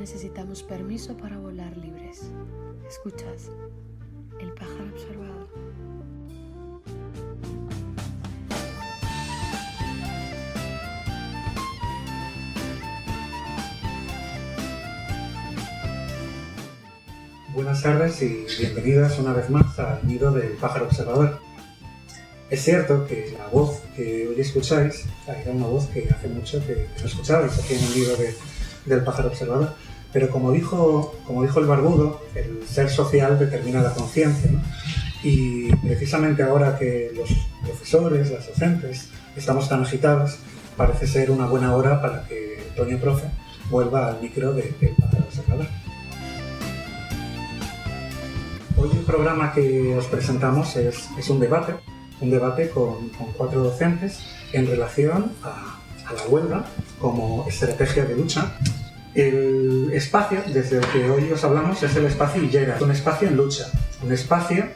necesitamos permiso para volar libres. ¿Escuchas? El pájaro observador. Buenas tardes y bienvenidas una vez más al nido del pájaro observador. Es cierto que la voz que hoy escucháis era una voz que hace mucho que no escuchabais aquí en el nido del pájaro observador, pero como dijo el barbudo, el ser social determina la conciencia, ¿no? Y precisamente ahora que los profesores, las docentes, estamos tan agitados, parece ser una buena hora para que Toño Profe vuelva al micro del pájaro observador. Hoy el programa que os presentamos es un debate con 4 docentes en relación a la huelga como estrategia de lucha. El espacio desde el que hoy os hablamos es el espacio Illera, un espacio en lucha, un espacio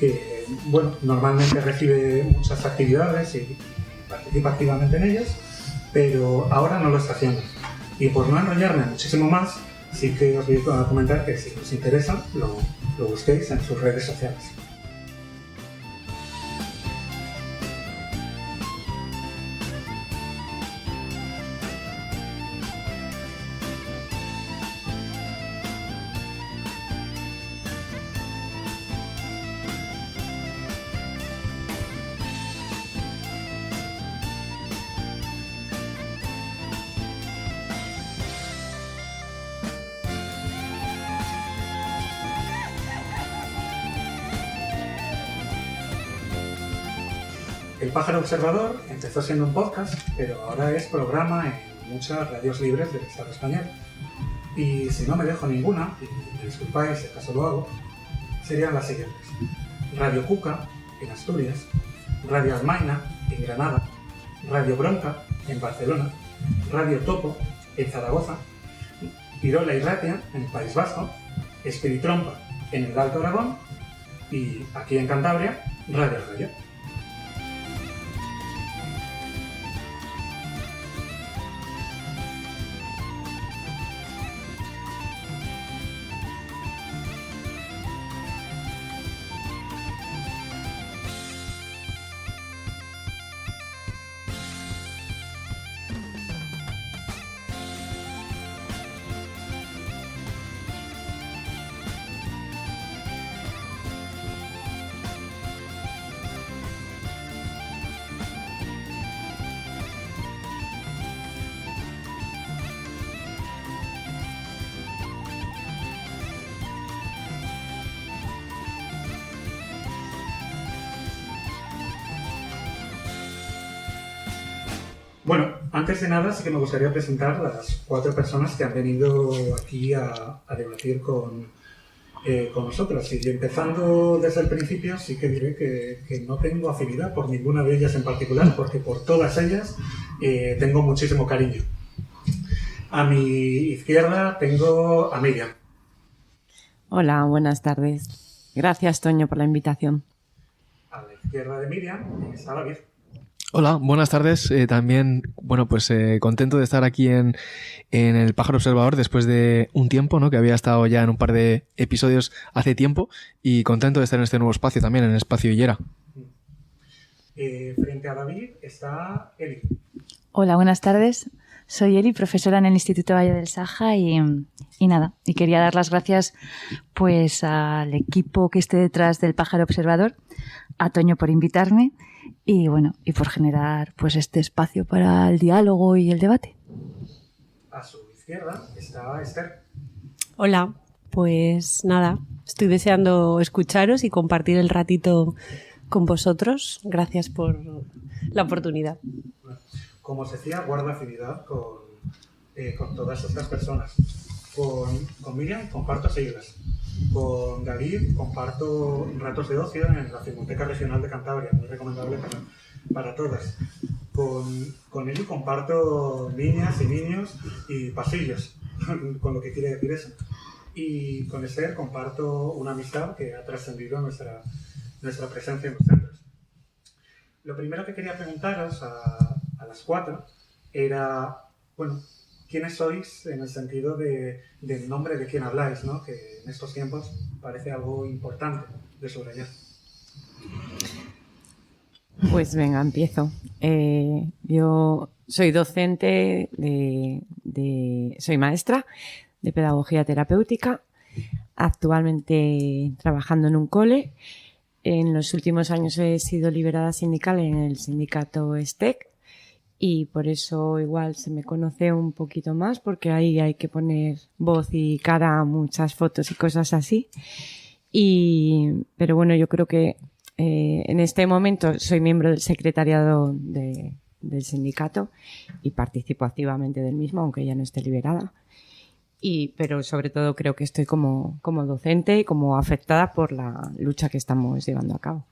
que normalmente recibe muchas actividades y participa activamente en ellas, pero ahora no lo está haciendo. Y por no enrollarme muchísimo más, sí que os voy a comentar que si os interesa, lo busquéis en sus redes sociales. El pájaro observador empezó siendo un podcast, pero ahora es programa en muchas radios libres del Estado español. Y si no me dejo ninguna, y me disculpáis si acaso lo hago, serían las siguientes: Radio Cuca, en Asturias; Radio Almaina, en Granada; Radio Bronca, en Barcelona; Radio Topo, en Zaragoza; Irola y Ratia, en el País Vasco; Espiritrompa, en el Alto Aragón; y aquí en Cantabria, Radio Arroyo. Bueno, antes de nada sí que me gustaría presentar a las 4 personas que han venido aquí a debatir con nosotros. Y empezando desde el principio, sí que diré que no tengo afinidad por ninguna de ellas en particular, porque por todas ellas tengo muchísimo cariño. A mi izquierda tengo a Miriam. Hola, buenas tardes. Gracias, Toño, por la invitación. A la izquierda de Miriam está David. Hola, buenas tardes. También, contento de estar aquí en el Pájaro Observador después de un tiempo, ¿no? Que había estado ya en un par de episodios hace tiempo, y contento de estar en este nuevo espacio también, en el espacio Illera. Frente a David está Eli. Hola, buenas tardes. Soy Eli, profesora en el Instituto Valle del Saja y quería dar las gracias pues al equipo que esté detrás del Pájaro Observador, a Toño por invitarme y por generar pues este espacio para el diálogo y el debate. A su izquierda está Esther. Hola, pues nada, estoy deseando escucharos y compartir el ratito con vosotros. Gracias por la oportunidad. Como os decía, guardo afinidad con todas estas personas. Con Miriam comparto siglas. Con David comparto ratos de ocio en la Filmoteca Regional de Cantabria, muy recomendable para todas. Con Eli comparto niñas y niños y pasillos, con lo que quiere decir eso. Y con Esther comparto una amistad que ha trascendido nuestra presencia en los centros. Lo primero que quería preguntaros a las 4 era, quiénes sois en el sentido del nombre de quién habláis, ¿no? Que en estos tiempos parece algo importante de subrayar. Pues venga, empiezo. Yo soy docente, soy maestra de pedagogía terapéutica, actualmente trabajando en un cole. En los últimos años he sido liberada sindical en el sindicato STEC y por eso igual se me conoce un poquito más, porque ahí hay que poner voz y cara a muchas fotos y cosas así. Pero bueno, yo creo que en este momento soy miembro del secretariado del sindicato y participo activamente del mismo, aunque ya no esté liberada. Pero sobre todo creo que estoy como docente y como afectada por la lucha que estamos llevando a cabo.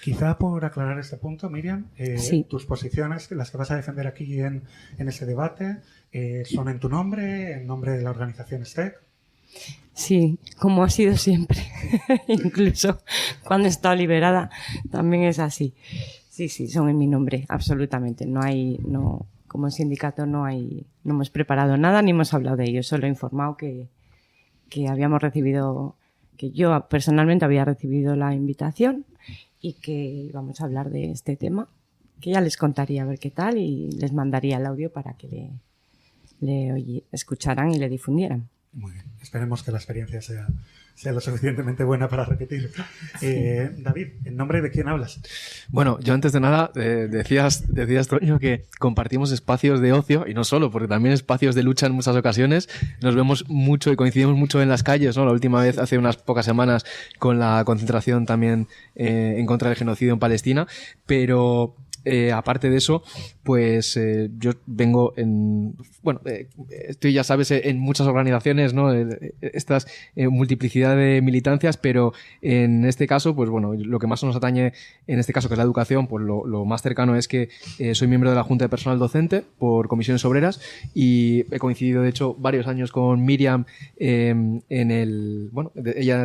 Quizá por aclarar este punto, Miriam, Sí. tus posiciones, las que vas a defender aquí en ese debate, son en tu nombre, en nombre de la organización STEC. Sí, como ha sido siempre. Incluso cuando he estado liberada también es así. Sí, son en mi nombre, absolutamente. Como sindicato no hemos preparado nada ni hemos hablado de ello. Solo he informado que habíamos recibido, que yo personalmente había recibido la invitación y que íbamos a hablar de este tema, que ya les contaría a ver qué tal y les mandaría el audio para que le escucharan y le difundieran. Muy bien. Esperemos que la experiencia sea lo suficientemente buena para repetir. David, ¿en nombre de quién hablas? Bueno, yo antes de nada decías, Toño, que compartimos espacios de ocio y no solo, porque también espacios de lucha en muchas ocasiones. Nos vemos mucho y coincidimos mucho en las calles, ¿no? La última vez hace unas pocas semanas con la concentración también en contra del genocidio en Palestina, pero aparte de eso, pues yo vengo estoy, ya sabes, en muchas organizaciones, ¿no? Estas multiplicidad de militancias, pero en este caso, pues bueno, lo que más nos atañe en este caso, que es la educación, pues lo más cercano es que soy miembro de la Junta de Personal Docente por Comisiones Obreras y he coincidido, de hecho, varios años con Miriam ella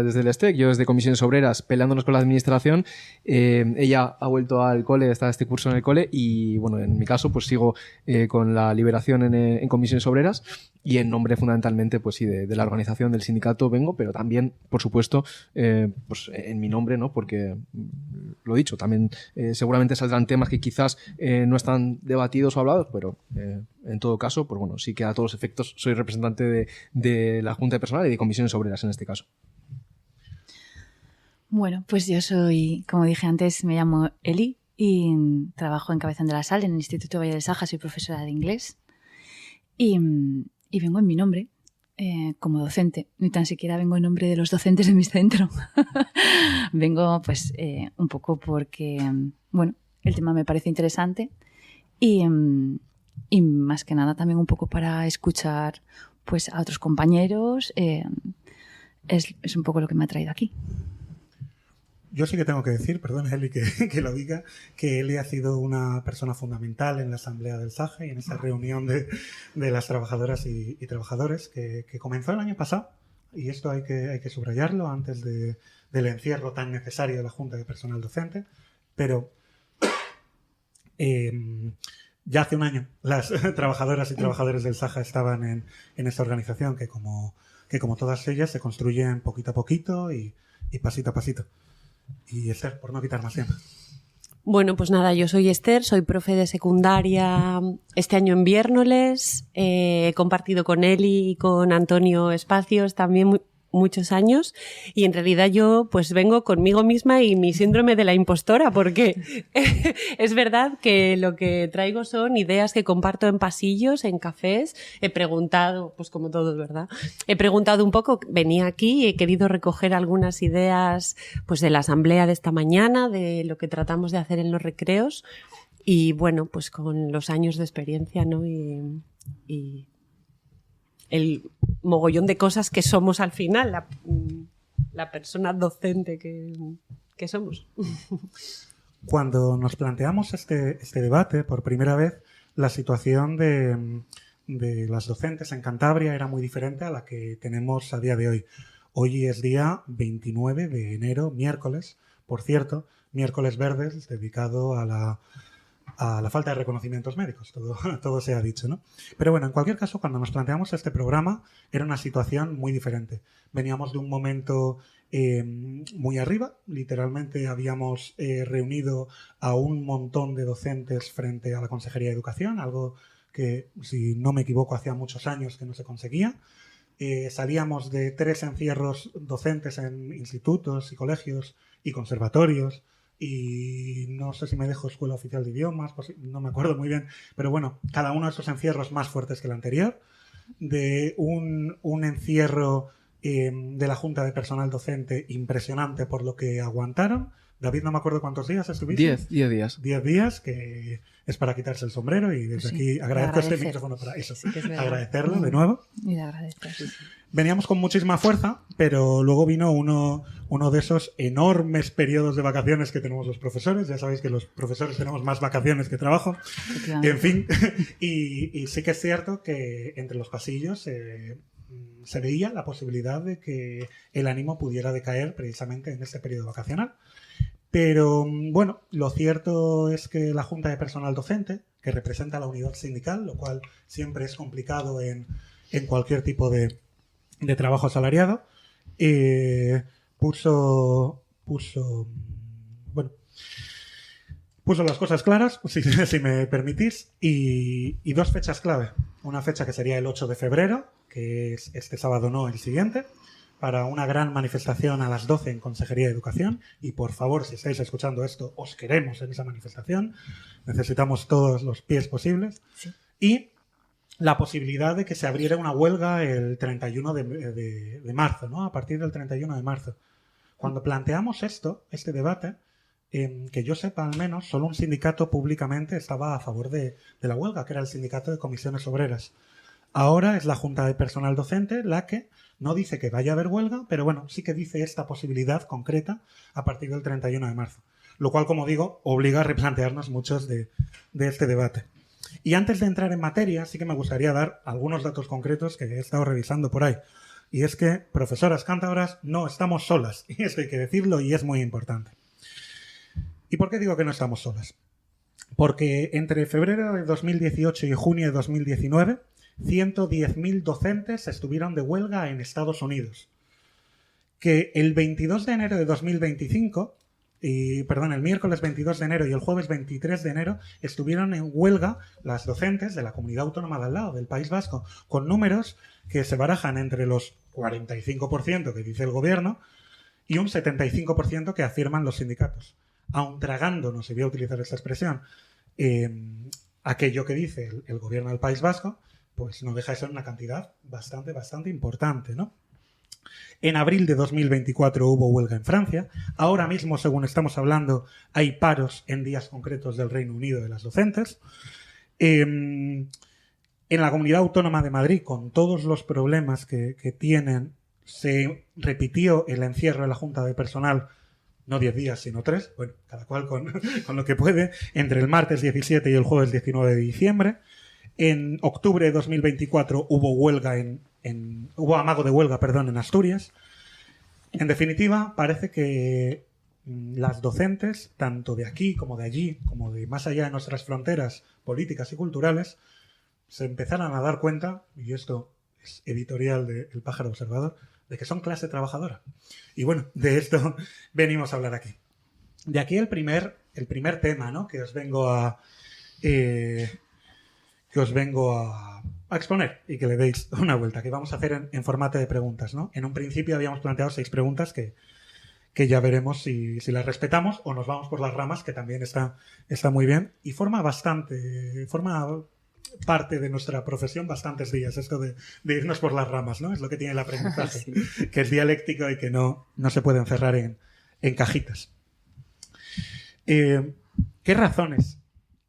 desde el STEC, yo desde Comisiones Obreras, peleándonos con la administración. Ella ha vuelto al cole, está este curso en el cole y, bueno, en mi caso, pues sigo con la liberación en Comisiones Obreras y en nombre fundamentalmente, pues sí, de la organización del sindicato vengo, pero también, por supuesto, pues en mi nombre, ¿no? Porque, lo dicho, también seguramente saldrán temas que quizás no están debatidos o hablados, pero en todo caso, pues bueno, sí que a todos los efectos soy representante de la Junta de Personal y de Comisiones Obreras en este caso. Bueno, pues yo soy, como dije antes, me llamo Eli y trabajo en Cabezón de la Sal, en el Instituto Valle del Saja, soy profesora de inglés y vengo en mi nombre como docente, ni tan siquiera vengo en nombre de los docentes de mi centro. Vengo pues un poco porque, bueno, el tema me parece interesante y más que nada también un poco para escuchar pues a otros compañeros, es un poco lo que me ha traído aquí. Yo sí que tengo que decir, perdón Eli que lo diga, que Eli ha sido una persona fundamental en la asamblea del SAGE y en esa reunión de las trabajadoras y trabajadores que comenzó el año pasado, y esto hay que subrayarlo antes del encierro tan necesario de la Junta de Personal Docente, pero ya hace un año las trabajadoras y trabajadores del SAGE estaban en esta organización que como todas ellas se construyen poquito a poquito y pasito a pasito. Y Esther, por no quitar más tiempo. Bueno, pues nada, yo soy Esther, soy profe de secundaria este año en Viérnoles, he compartido con Eli y con Antonio espacios también muchos años y en realidad yo pues vengo conmigo misma y mi síndrome de la impostora porque es verdad que lo que traigo son ideas que comparto en pasillos, en cafés, he preguntado, pues como todos, ¿verdad? He preguntado un poco, venía aquí y he querido recoger algunas ideas pues de la asamblea de esta mañana, de lo que tratamos de hacer en los recreos y bueno, pues con los años de experiencia, ¿no? Y el mogollón de cosas que somos al final, la persona docente que somos. Cuando nos planteamos este debate por primera vez, la situación de las docentes en Cantabria era muy diferente a la que tenemos a día de hoy. Hoy es día 29 de enero, miércoles, por cierto, miércoles verdes, dedicado a a la falta de reconocimientos médicos, todo se ha dicho, ¿no? Pero bueno, en cualquier caso, cuando nos planteamos este programa, era una situación muy diferente. Veníamos de un momento muy arriba, literalmente habíamos reunido a un montón de docentes frente a la Consejería de Educación, algo que, si no me equivoco, hacía muchos años que no se conseguía. Salíamos de 3 encierros docentes en institutos y colegios y conservatorios, y no sé si me dejo Escuela Oficial de Idiomas, pues no me acuerdo muy bien, pero bueno, cada uno de esos encierros más fuertes que el anterior, de un encierro de la Junta de Personal Docente impresionante por lo que aguantaron. David, no me acuerdo cuántos días estuviste. 10 días. 10 días, que es para quitarse el sombrero, y desde aquí agradezco este micrófono para eso. Sí, agradecerlo de nuevo. Y de agradecer. Veníamos con muchísima fuerza, pero luego vino uno de esos enormes periodos de vacaciones que tenemos los profesores. Ya sabéis que los profesores tenemos más vacaciones que trabajo. En fin, y sí que es cierto que entre los pasillos se veía la posibilidad de que el ánimo pudiera decaer precisamente en ese periodo vacacional. Pero bueno, lo cierto es que la Junta de Personal Docente, que representa a la unidad sindical, lo cual siempre es complicado en cualquier tipo de trabajo asalariado, puso las cosas claras, si me permitís, y 2 fechas clave. Una fecha que sería el 8 de febrero, que es este sábado, no el siguiente, para una gran manifestación a las 12 en Consejería de Educación. Y por favor, si estáis escuchando esto, os queremos en esa manifestación. Necesitamos todos los pies posibles. Sí. Y la posibilidad de que se abriera una huelga el 31 de marzo, ¿no? A partir del 31 de marzo. Cuando planteamos este debate, que yo sepa al menos, solo un sindicato públicamente estaba a favor de la huelga, que era el Sindicato de Comisiones Obreras. Ahora es la Junta de Personal Docente la que no dice que vaya a haber huelga, pero bueno, sí que dice esta posibilidad concreta a partir del 31 de marzo. Lo cual, como digo, obliga a replantearnos muchos de este debate. Y antes de entrar en materia, sí que me gustaría dar algunos datos concretos que he estado revisando por ahí. Y es que, profesoras cántabras, no estamos solas. Y esto hay que decirlo, y es muy importante. ¿Y por qué digo que no estamos solas? Porque entre febrero de 2018 y junio de 2019, 110.000 docentes estuvieron de huelga en Estados Unidos. Que el 22 de enero de 2025... el miércoles 22 de enero y el jueves 23 de enero estuvieron en huelga las docentes de la comunidad autónoma de al lado, del País Vasco, con números que se barajan entre los 45% que dice el gobierno y un 75% que afirman los sindicatos. Aun tragándonos, y voy a utilizar esta expresión, aquello que dice el gobierno del País Vasco, pues no deja de ser una cantidad bastante importante, ¿no? En abril de 2024 hubo huelga en Francia. Ahora mismo, según estamos hablando, hay paros en días concretos del Reino Unido de las docentes. En la Comunidad Autónoma de Madrid, con todos los problemas que tienen, se repitió el encierro de la Junta de Personal, no 10 días, sino 3, bueno, cada cual con lo que puede, entre el martes 17 y el jueves 19 de diciembre. En octubre de 2024 hubo huelga hubo amago de huelga, en Asturias. En definitiva, parece que las docentes, tanto de aquí como de allí, como de más allá de nuestras fronteras políticas y culturales, se empezaron a dar cuenta, y esto es editorial de El Pájaro Observador, de que son clase trabajadora. Y bueno, de esto venimos a hablar aquí. De aquí el primer tema, ¿no?, que os vengo a exponer y que le deis una vuelta, que vamos a hacer en formato de preguntas, ¿no? En un principio habíamos planteado 6 preguntas que ya veremos si las respetamos o nos vamos por las ramas, que también está muy bien y forma parte de nuestra profesión bastantes días, esto de irnos por las ramas, ¿no? Es lo que tiene el aprendizaje, sí, que es dialéctico y que no se puede encerrar en cajitas. ¿Qué razones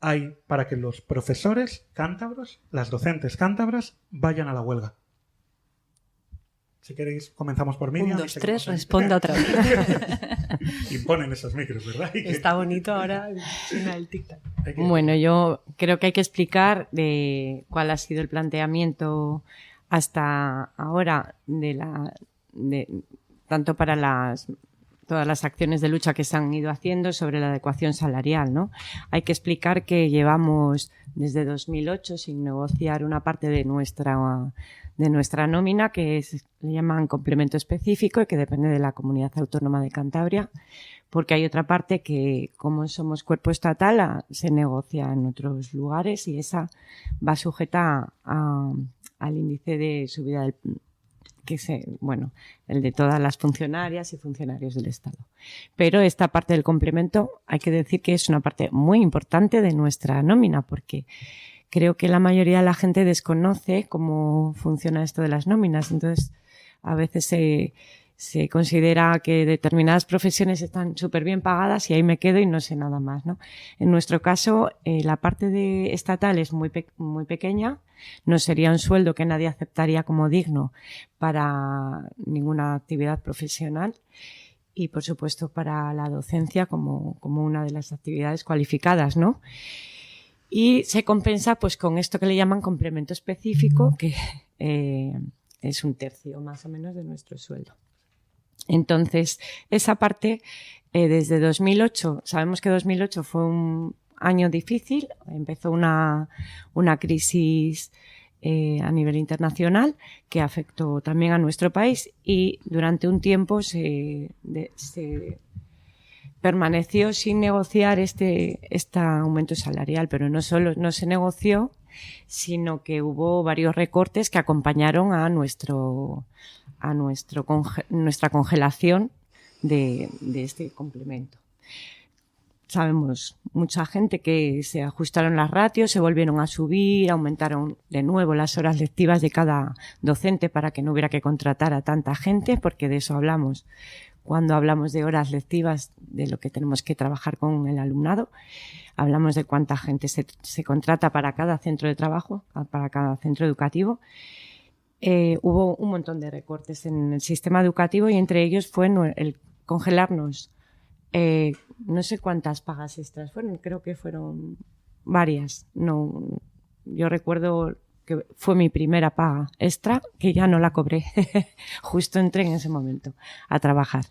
hay para que los profesores cántabros, las docentes cántabras, vayan a la huelga? Si queréis, comenzamos por Miriam. 1, 2, 3, responda otra vez. Imponen esos micros, ¿verdad? Está bonito ahora el tic-tac. Bueno, yo creo que hay que explicar cuál ha sido el planteamiento hasta ahora tanto para todas las acciones de lucha que se han ido haciendo sobre la adecuación salarial, ¿no? Hay que explicar que llevamos desde 2008 sin negociar una parte de nuestra nómina, le llaman complemento específico y que depende de la Comunidad Autónoma de Cantabria, porque hay otra parte que, como somos cuerpo estatal, se negocia en otros lugares y esa va sujeta al índice de subida el de todas las funcionarias y funcionarios del Estado. Pero esta parte del complemento hay que decir que es una parte muy importante de nuestra nómina, porque creo que la mayoría de la gente desconoce cómo funciona esto de las nóminas. Entonces, a veces se considera que determinadas profesiones están súper bien pagadas y ahí me quedo y no sé nada más, ¿no? En nuestro caso, la parte estatal es muy pequeña, no sería un sueldo que nadie aceptaría como digno para ninguna actividad profesional y, por supuesto, para la docencia como una de las actividades cualificadas, ¿no? Y se compensa pues con esto que le llaman complemento específico, que es 1/3 más o menos de nuestro sueldo. Entonces, esa parte, desde 2008, sabemos que 2008 fue un año difícil, empezó una crisis a nivel internacional que afectó también a nuestro país y durante un tiempo se permaneció sin negociar este aumento salarial, pero no solo no se negoció, sino que hubo varios recortes que acompañaron a nuestra congelación de este complemento. Sabemos mucha gente que se ajustaron las ratios, se volvieron a subir, aumentaron de nuevo las horas lectivas de cada docente para que no hubiera que contratar a tanta gente, porque de eso hablamos cuando hablamos de horas lectivas, de lo que tenemos que trabajar con el alumnado. Hablamos de cuánta gente se contrata para cada centro de trabajo, para cada centro educativo. Hubo un montón de recortes en el sistema educativo y entre ellos fue el congelarnos no sé cuántas pagas extras fueron, creo que fueron varias. No, yo recuerdo que fue mi primera paga extra, que ya no la cobré. Justo entré en ese momento a trabajar.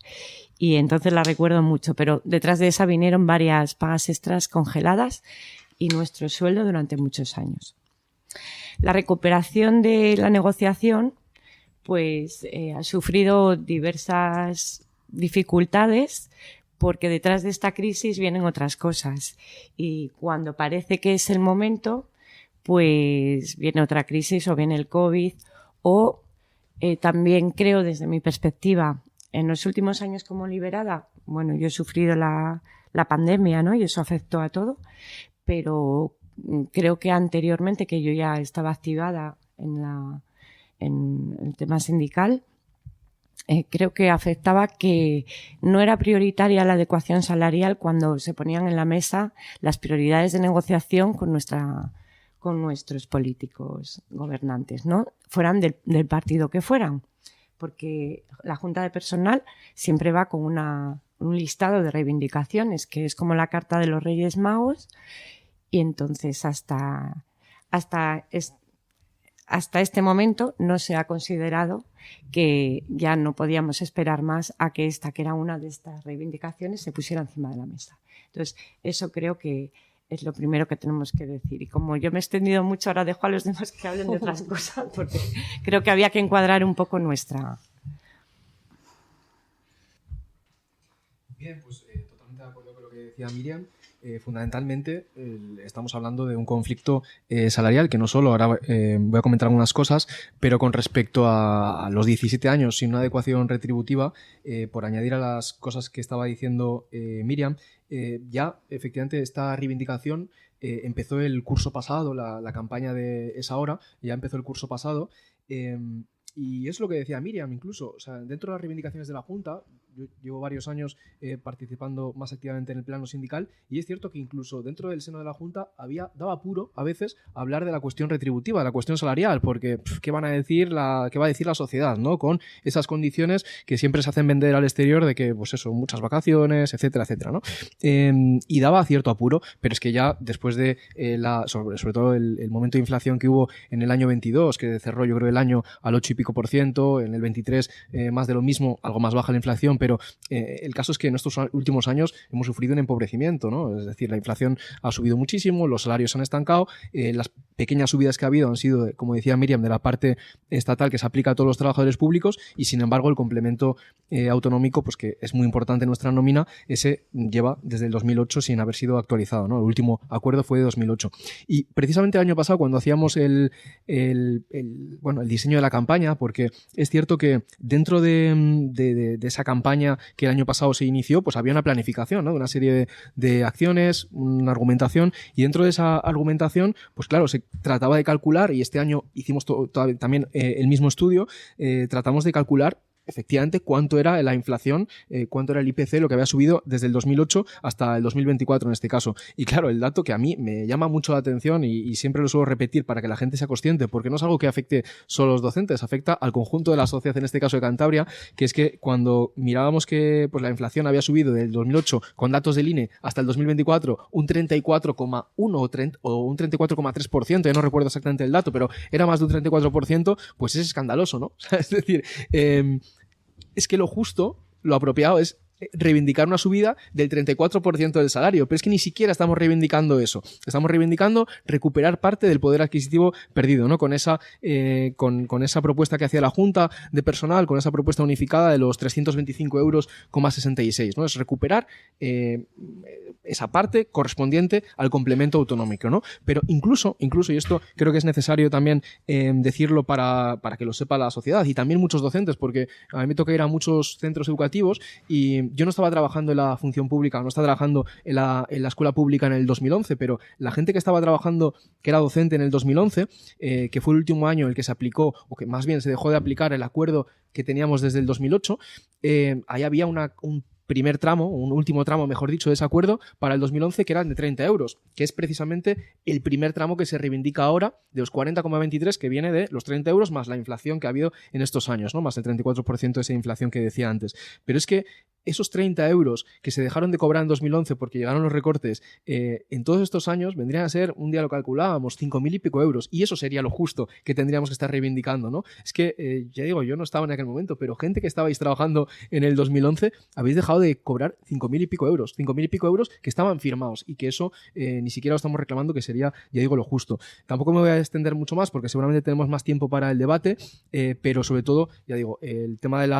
Y entonces la recuerdo mucho, pero detrás de esa vinieron varias pagas extras congeladas y nuestro sueldo durante muchos años. La recuperación de la negociación pues ha sufrido diversas dificultades porque detrás de esta crisis vienen otras cosas y cuando parece que es el momento pues viene otra crisis o viene el COVID o también creo desde mi perspectiva en los últimos años como liberada, bueno, yo he sufrido la pandemia, ¿no? Y eso afectó a todo, pero creo que anteriormente, que yo ya estaba activada en el tema sindical, creo que afectaba que no era prioritaria la adecuación salarial cuando se ponían en la mesa las prioridades de negociación con nuestros políticos gobernantes, ¿no? Fueran del partido que fueran, porque la Junta de Personal siempre va con un listado de reivindicaciones, que es como la carta de los Reyes Magos, y entonces hasta este momento no se ha considerado que ya no podíamos esperar más a que que era una de estas reivindicaciones, se pusiera encima de la mesa. Entonces, eso creo que es lo primero que tenemos que decir. Y como yo me he extendido mucho, ahora dejo a los demás que hablen de otras cosas, porque creo que había que encuadrar un poco nuestra... Bien, pues totalmente de acuerdo con lo que decía Miriam. Fundamentalmente estamos hablando de un conflicto salarial que no solo, ahora voy a comentar algunas cosas, pero con respecto a los 17 años sin una adecuación retributiva, por añadir a las cosas que estaba diciendo Miriam, ya efectivamente esta reivindicación empezó el curso pasado, la campaña de esa hora, ya empezó el curso pasado. Y es lo que decía Miriam incluso, o sea, dentro de las reivindicaciones de la Junta, yo llevo varios años participando más activamente en el plano sindical y es cierto que incluso dentro del seno de la Junta daba apuro a veces hablar de la cuestión retributiva, de la cuestión salarial, porque ¿qué va a decir la sociedad, ¿no? Con esas condiciones que siempre se hacen vender al exterior de que, pues eso, muchas vacaciones, etcétera, etcétera, ¿no? Y daba cierto apuro, pero es que ya después de sobre todo el momento de inflación que hubo en el año 22, que cerró yo creo el año al 8 y pico %, en el 23 más de lo mismo, algo más baja la inflación, pero el caso es que en estos últimos años hemos sufrido un empobrecimiento, ¿no? Es decir, la inflación ha subido muchísimo, los salarios se han estancado, las pequeñas subidas que ha habido han sido, como decía Miriam, de la parte estatal que se aplica a todos los trabajadores públicos y, sin embargo, el complemento autonómico, pues que es muy importante en nuestra nómina, ese lleva desde el 2008 sin haber sido actualizado, ¿no? El último acuerdo fue de 2008. Y precisamente el año pasado, cuando hacíamos el diseño de la campaña, porque es cierto que dentro de esa campaña que el año pasado se inició, pues había una planificación, ¿no? De una serie de acciones, una argumentación, y dentro de esa argumentación, pues claro, se trataba de calcular, y este año hicimos también el mismo estudio, tratamos de calcular efectivamente cuánto era la inflación, cuánto era el IPC, lo que había subido desde el 2008 hasta el 2024 en este caso. Y claro, el dato que a mí me llama mucho la atención y siempre lo suelo repetir para que la gente sea consciente, porque no es algo que afecte solo a los docentes, afecta al conjunto de la sociedad, en este caso de Cantabria, que es que cuando mirábamos que pues, la inflación había subido del 2008 con datos del INE hasta el 2024 un 34,1 o un 34,3%, ya no recuerdo exactamente el dato, pero era más de un 34%, pues es escandaloso, ¿no? Es decir, es que lo justo, lo apropiado es reivindicar una subida del 34% del salario, pero es que ni siquiera estamos reivindicando eso. Estamos reivindicando recuperar parte del poder adquisitivo perdido, ¿no? Con esa propuesta que hacía la Junta de Personal, con esa propuesta unificada de los 325,66 euros, ¿no? Es recuperar esa parte correspondiente al complemento autonómico, ¿no? Pero incluso, y esto creo que es necesario también decirlo para que lo sepa la sociedad y también muchos docentes, porque a mí me toca ir a muchos centros educativos y yo no estaba trabajando en la función pública, no estaba trabajando en la escuela pública en el 2011, pero la gente que estaba trabajando, que era docente en el 2011, que fue el último año en el que se aplicó, o que más bien se dejó de aplicar el acuerdo que teníamos desde el 2008, ahí había un primer tramo, un último tramo, mejor dicho, de ese acuerdo para el 2011 que eran de 30 euros, que es precisamente el primer tramo que se reivindica ahora de los 40,23 que viene de los 30 euros más la inflación que ha habido en estos años, ¿no? Más el 34% de esa inflación que decía antes. Pero es que esos 30 euros que se dejaron de cobrar en 2011 porque llegaron los recortes, en todos estos años vendrían a ser, un día lo calculábamos, 5.000 y pico euros, y eso sería lo justo que tendríamos que estar reivindicando, ¿no? Es que, ya digo, yo no estaba en aquel momento, pero gente que estabais trabajando en el 2011, habéis dejado de cobrar 5.000 y pico euros, 5.000 y pico euros que estaban firmados, y que eso ni siquiera lo estamos reclamando, que sería, ya digo, lo justo. Tampoco me voy a extender mucho más porque seguramente tenemos más tiempo para el debate, pero sobre todo, ya digo, el tema del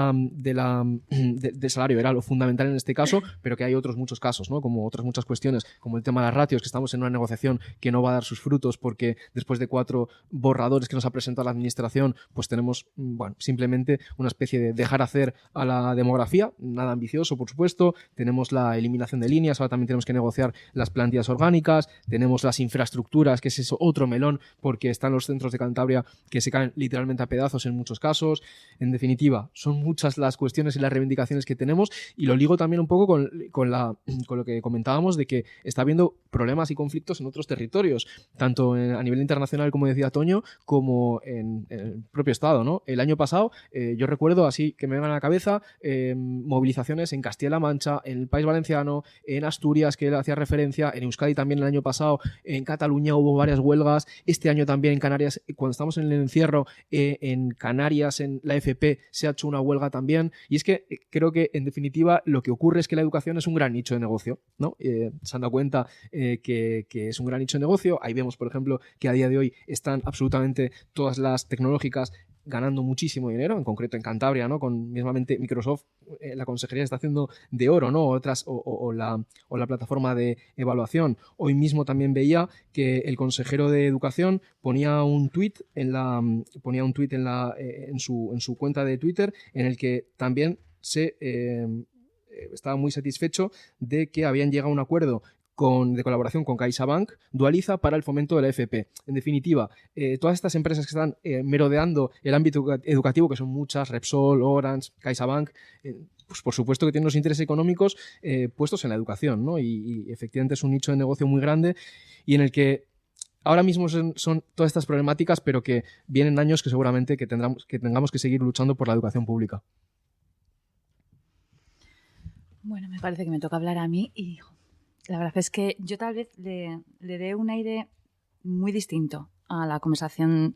salario era lo fundamental en este caso, pero que hay otros muchos casos, ¿no? Como otras muchas cuestiones, como el tema de las ratios, que estamos en una negociación que no va a dar sus frutos porque después de 4 borradores que nos ha presentado la administración, pues tenemos, bueno, simplemente una especie de dejar hacer a la demografía, nada ambicioso, por supuesto. Tenemos la eliminación de líneas, ahora también tenemos que negociar las plantillas orgánicas, tenemos las infraestructuras, que es eso, otro melón, porque están los centros de Cantabria que se caen literalmente a pedazos en muchos casos. En definitiva, son muchas las cuestiones y las reivindicaciones que tenemos, y lo ligo también un poco con lo que comentábamos de que está habiendo problemas y conflictos en otros territorios, tanto a nivel internacional, como decía Toño, como en el propio Estado, ¿no? El año pasado, yo recuerdo, así que me vengan a la cabeza, movilizaciones en Castilla-La Mancha, en el País Valenciano, en Asturias, que él hacía referencia, en Euskadi también el año pasado, en Cataluña hubo varias huelgas, este año también en Canarias, cuando estamos en el encierro, en Canarias, en la FP, se ha hecho una huelga también, y es que creo que, en definitiva, lo que ocurre es que la educación es un gran nicho de negocio, ¿no? Se han dado cuenta que es un gran nicho de negocio. Ahí vemos, por ejemplo, que a día de hoy están absolutamente todas las tecnológicas ganando muchísimo dinero, en concreto en Cantabria, ¿no? Con mismamente Microsoft, la consejería está haciendo de oro, ¿no? Otras, o la plataforma de evaluación. Hoy mismo también veía que el consejero de Educación ponía un tuit en su cuenta de Twitter, en el que también estaba muy satisfecho de que habían llegado a un acuerdo de colaboración con CaixaBank, Dualiza, para el fomento de la FP. En definitiva, todas estas empresas que están merodeando el ámbito educativo, que son muchas, Repsol, Orange, CaixaBank, pues por supuesto que tienen los intereses económicos puestos en la educación, ¿no? Y efectivamente es un nicho de negocio muy grande, y en el que ahora mismo son todas estas problemáticas, pero que vienen años que seguramente que tengamos que seguir luchando por la educación pública. Bueno, me parece que me toca hablar a mí, y la verdad es que yo tal vez le dé un aire muy distinto a la conversación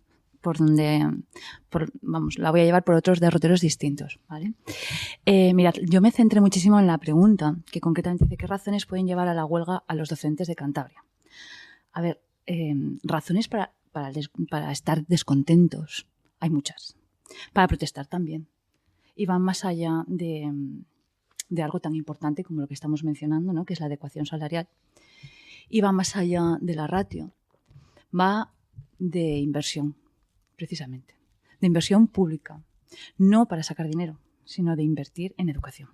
la voy a llevar por otros derroteros distintos, ¿vale? Mirad, yo me centré muchísimo en la pregunta, que concretamente dice ¿qué razones pueden llevar a la huelga a los docentes de Cantabria? A ver, razones para estar descontentos hay muchas, para protestar también, y van más allá de algo tan importante como lo que estamos mencionando, ¿no? Que es la adecuación salarial, y va más allá de la ratio, va de inversión, precisamente, de inversión pública, no para sacar dinero, sino de invertir en educación.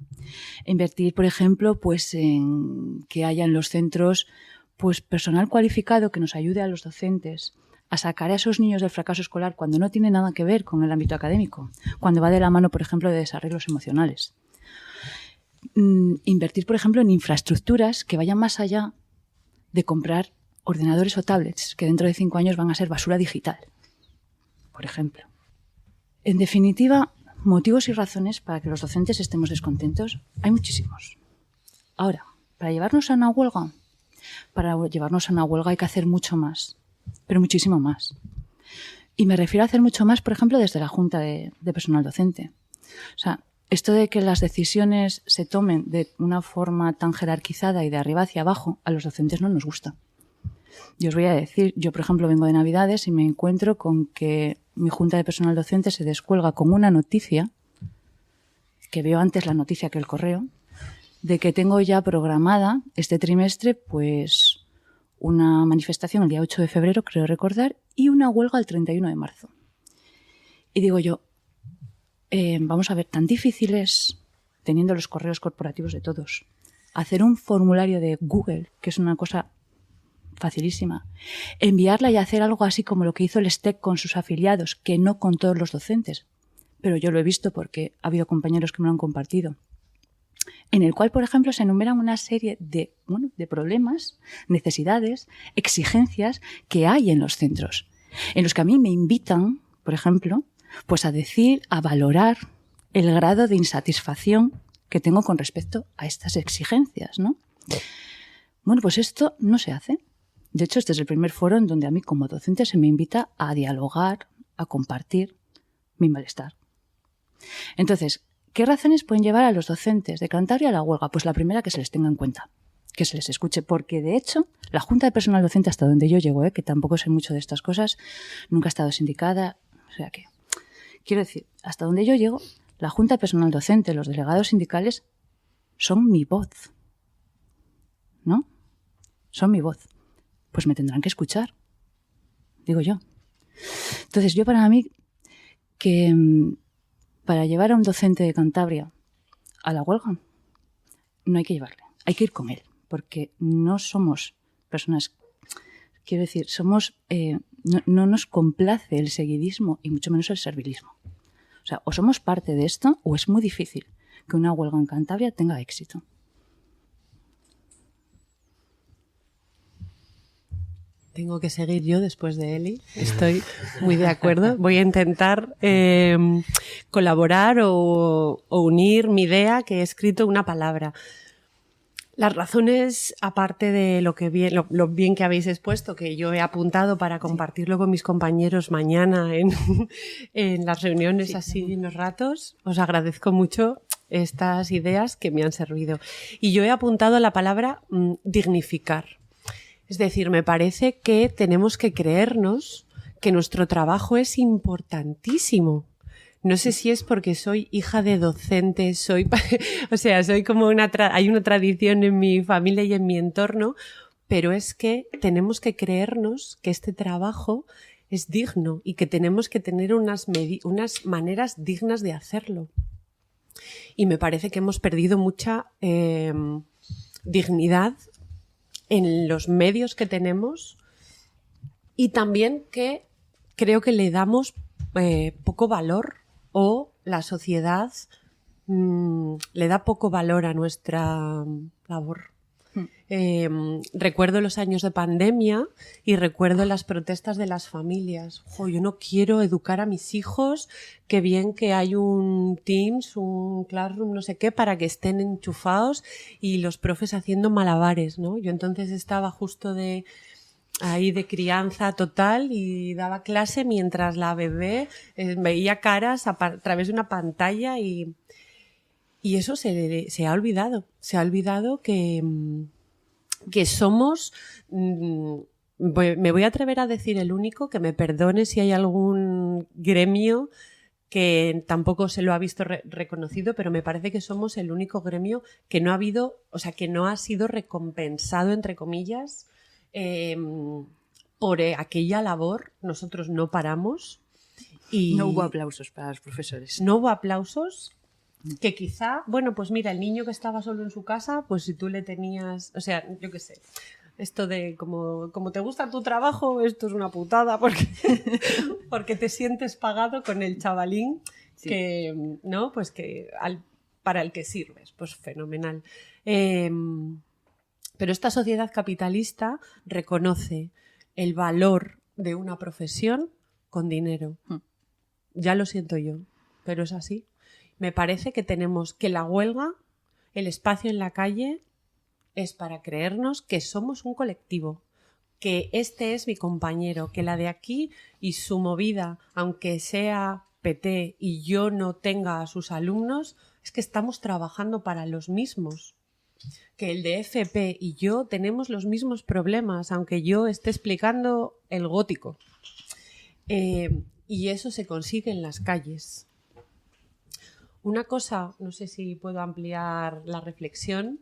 Invertir, por ejemplo, pues en que haya en los centros pues personal cualificado que nos ayude a los docentes a sacar a esos niños del fracaso escolar cuando no tiene nada que ver con el ámbito académico, cuando va de la mano, por ejemplo, de desarreglos emocionales. Invertir, por ejemplo, en infraestructuras que vayan más allá de comprar ordenadores o tablets que dentro de 5 años van a ser basura digital, por ejemplo. En definitiva, motivos y razones para que los docentes estemos descontentos hay muchísimos. Ahora, para llevarnos a una huelga hay que hacer mucho más, pero muchísimo más. Y me refiero a hacer mucho más, por ejemplo, desde la Junta de Personal Docente. O sea, esto de que las decisiones se tomen de una forma tan jerarquizada y de arriba hacia abajo, a los docentes no nos gusta. Yo os voy a decir, yo por ejemplo vengo de Navidades y me encuentro con que mi Junta de Personal Docente se descuelga con una noticia, que veo antes la noticia que el correo, de que tengo ya programada este trimestre pues una manifestación el día 8 de febrero, creo recordar, y una huelga el 31 de marzo. Y digo yo, vamos a ver, tan difícil es, teniendo los correos corporativos de todos, hacer un formulario de Google, que es una cosa facilísima, enviarla y hacer algo así como lo que hizo el STEC con sus afiliados, que no con todos los docentes, pero yo lo he visto porque ha habido compañeros que me lo han compartido, en el cual, por ejemplo, se enumeran una serie de problemas, necesidades, exigencias que hay en los centros, en los que a mí me invitan, por ejemplo, pues a decir, a valorar el grado de insatisfacción que tengo con respecto a estas exigencias, ¿no? Bueno, pues esto no se hace. De hecho, este es el primer foro en donde a mí como docente se me invita a dialogar, a compartir mi malestar. Entonces, ¿qué razones pueden llevar a los docentes de Cantabria a la huelga? Pues la primera, que se les tenga en cuenta, que se les escuche, porque de hecho la Junta de Personal Docente, hasta donde yo llego, que tampoco sé mucho de estas cosas, nunca ha estado sindicada, o sea que, quiero decir, hasta donde yo llego, la Junta de Personal Docente, los delegados sindicales, son mi voz, ¿no? Son mi voz. Pues me tendrán que escuchar, digo yo. Entonces, yo para mí, que para llevar a un docente de Cantabria a la huelga, no hay que llevarle, hay que ir con él, porque no somos personas, quiero decir, somos, no nos complace el seguidismo y mucho menos el servilismo. O sea, o somos parte de esto o es muy difícil que una huelga en Cantabria tenga éxito. Tengo que seguir yo después de Eli. Estoy muy de acuerdo. Voy a intentar colaborar o unir mi idea, que he escrito una palabra. Las razones, aparte de lo bien que habéis expuesto, que yo he apuntado para compartirlo con mis compañeros mañana en las reuniones así en los ratos, os agradezco mucho estas ideas que me han servido. Y yo he apuntado la palabra dignificar. Es decir, me parece que tenemos que creernos que nuestro trabajo es importantísimo. No sé si es porque soy hija de docentes, soy como hay una tradición en mi familia y en mi entorno, pero es que tenemos que creernos que este trabajo es digno y que tenemos que tener unas maneras dignas de hacerlo. Y me parece que hemos perdido mucha dignidad en los medios que tenemos y también que creo que le damos poco valor o la sociedad le da poco valor a nuestra labor. Recuerdo los años de pandemia y recuerdo las protestas de las familias. Yo no quiero educar a mis hijos, qué bien que hay un Teams, un Classroom, no sé qué, para que estén enchufados y los profes haciendo malabares, ¿no? Yo entonces estaba justo de ahí de crianza total y daba clase mientras la bebé veía caras a través de una pantalla y eso se ha olvidado. Se ha olvidado que somos... me voy a atrever a decir el único, que me perdone si hay algún gremio que tampoco se lo ha visto reconocido, pero me parece que somos el único gremio que no ha habido, o sea, que no ha sido recompensado, entre comillas, por aquella labor. Nosotros no paramos. Y no hubo aplausos para los profesores. No hubo aplausos, que quizá, bueno, pues mira, el niño que estaba solo en su casa, pues si tú le tenías, o sea, yo qué sé, esto de como te gusta tu trabajo, esto es una putada porque te sientes pagado con el chavalín sí. Que, ¿no? Pues que para el que sirves, pues fenomenal. Pero esta sociedad capitalista reconoce el valor de una profesión con dinero. Ya lo siento yo, pero es así. Me parece que tenemos que la huelga, el espacio en la calle, es para creernos que somos un colectivo, que este es mi compañero, que la de aquí y su movida, aunque sea PT y yo no tenga a sus alumnos, es que estamos trabajando para los mismos. Que el de FP y yo tenemos los mismos problemas, aunque yo esté explicando el gótico. Y eso se consigue en las calles. Una cosa, no sé si puedo ampliar la reflexión,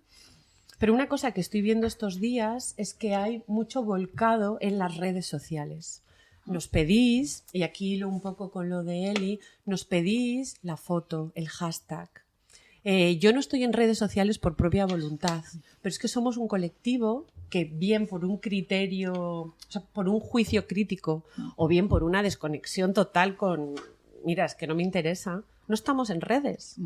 pero una cosa que estoy viendo estos días es que hay mucho volcado en las redes sociales. Nos pedís, y aquí hilo un poco con lo de Eli, nos pedís la foto, el hashtag. Yo no estoy en redes sociales por propia voluntad, pero es que somos un colectivo que bien por un criterio, o sea, por un juicio crítico o bien por una desconexión total con, mira, es que no me interesa, no estamos en redes.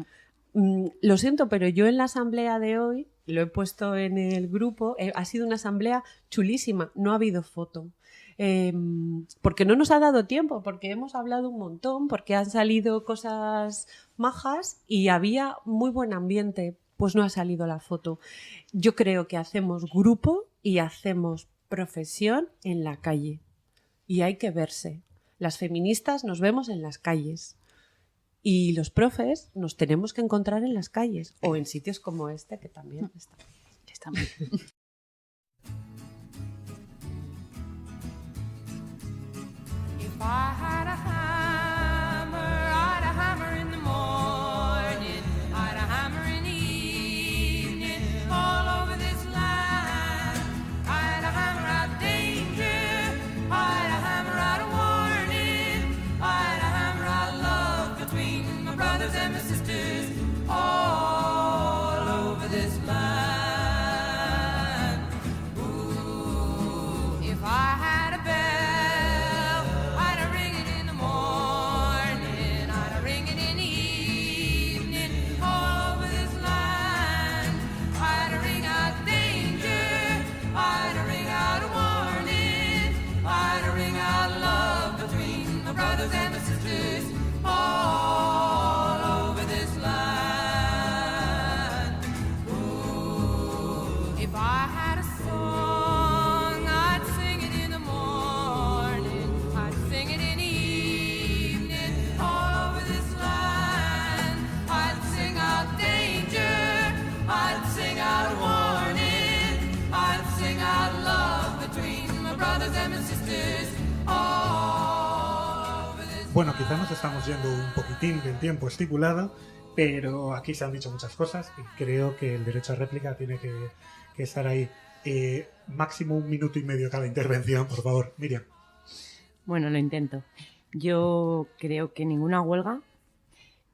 Lo siento, pero yo en la asamblea de hoy, lo he puesto en el grupo, ha sido una asamblea chulísima, no ha habido foto. Porque no nos ha dado tiempo, porque hemos hablado un montón, porque han salido cosas majas y había muy buen ambiente, pues no ha salido la foto. Yo creo que hacemos grupo y hacemos profesión en la calle y hay que verse. Las feministas nos vemos en las calles y los profes nos tenemos que encontrar en las calles o en sitios como este que también está muy bien. If I had a hammer, I'd a hammer in the morning, I'd a hammer in the evening, all over this land. I'd a hammer out danger, I'd a hammer out a warning, I'd a hammer out love between my brothers and my sisters, all over this land. Ooh, if I had a bell, Bueno, quizá nos estamos yendo un poquitín del tiempo estipulado, pero aquí se han dicho muchas cosas y creo que el derecho a réplica tiene que estar ahí. Máximo 1 minuto y medio cada intervención, por favor. Miriam. Bueno, lo intento. Yo creo que ninguna huelga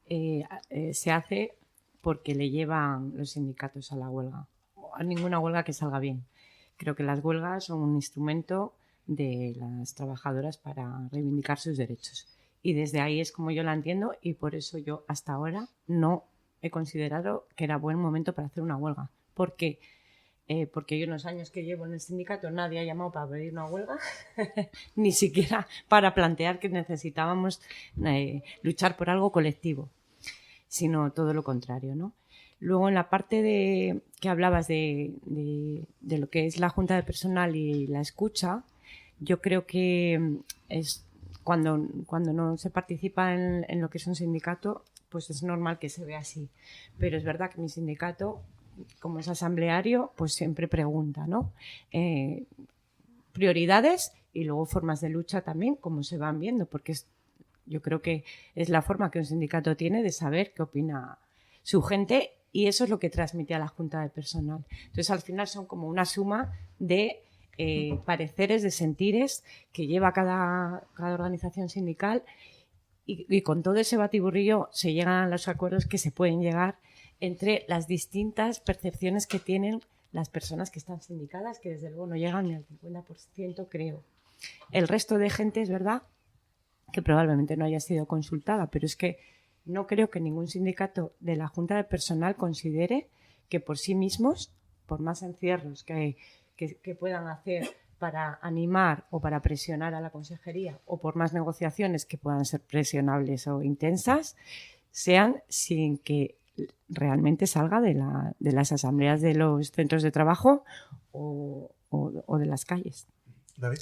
se hace porque le llevan los sindicatos a la huelga. A ninguna huelga que salga bien. Creo que las huelgas son un instrumento de las trabajadoras para reivindicar sus derechos. Y desde ahí es como yo la entiendo y por eso yo hasta ahora no he considerado que era buen momento para hacer una huelga. ¿Por qué? Porque yo en los años que llevo en el sindicato nadie ha llamado para pedir una huelga, ni siquiera para plantear que necesitábamos luchar por algo colectivo, sino todo lo contrario, ¿no? Luego en la parte de que hablabas de lo que es la junta de personal y la escucha, yo creo que es cuando no se participa en lo que es un sindicato, pues es normal que se vea así. Pero es verdad que mi sindicato, como es asambleario, pues siempre pregunta, ¿no? Prioridades y luego formas de lucha también, como se van viendo, porque yo creo que es la forma que un sindicato tiene de saber qué opina su gente, y eso es lo que transmite a la Junta de Personal. Entonces, al final son como una suma de pareceres, de sentires que lleva cada organización sindical, y con todo ese batiburrillo se llegan a los acuerdos que se pueden llegar entre las distintas percepciones que tienen las personas que están sindicadas, que desde luego no llegan ni al 50%, creo. El resto de gente es verdad que probablemente no haya sido consultada, pero es que no creo que ningún sindicato de la Junta de Personal considere que por sí mismos, por más encierros que puedan hacer para animar o para presionar a la consejería, o por más negociaciones que puedan ser presionables o intensas, sean sin que realmente salga de las asambleas de los centros de trabajo o de las calles. David.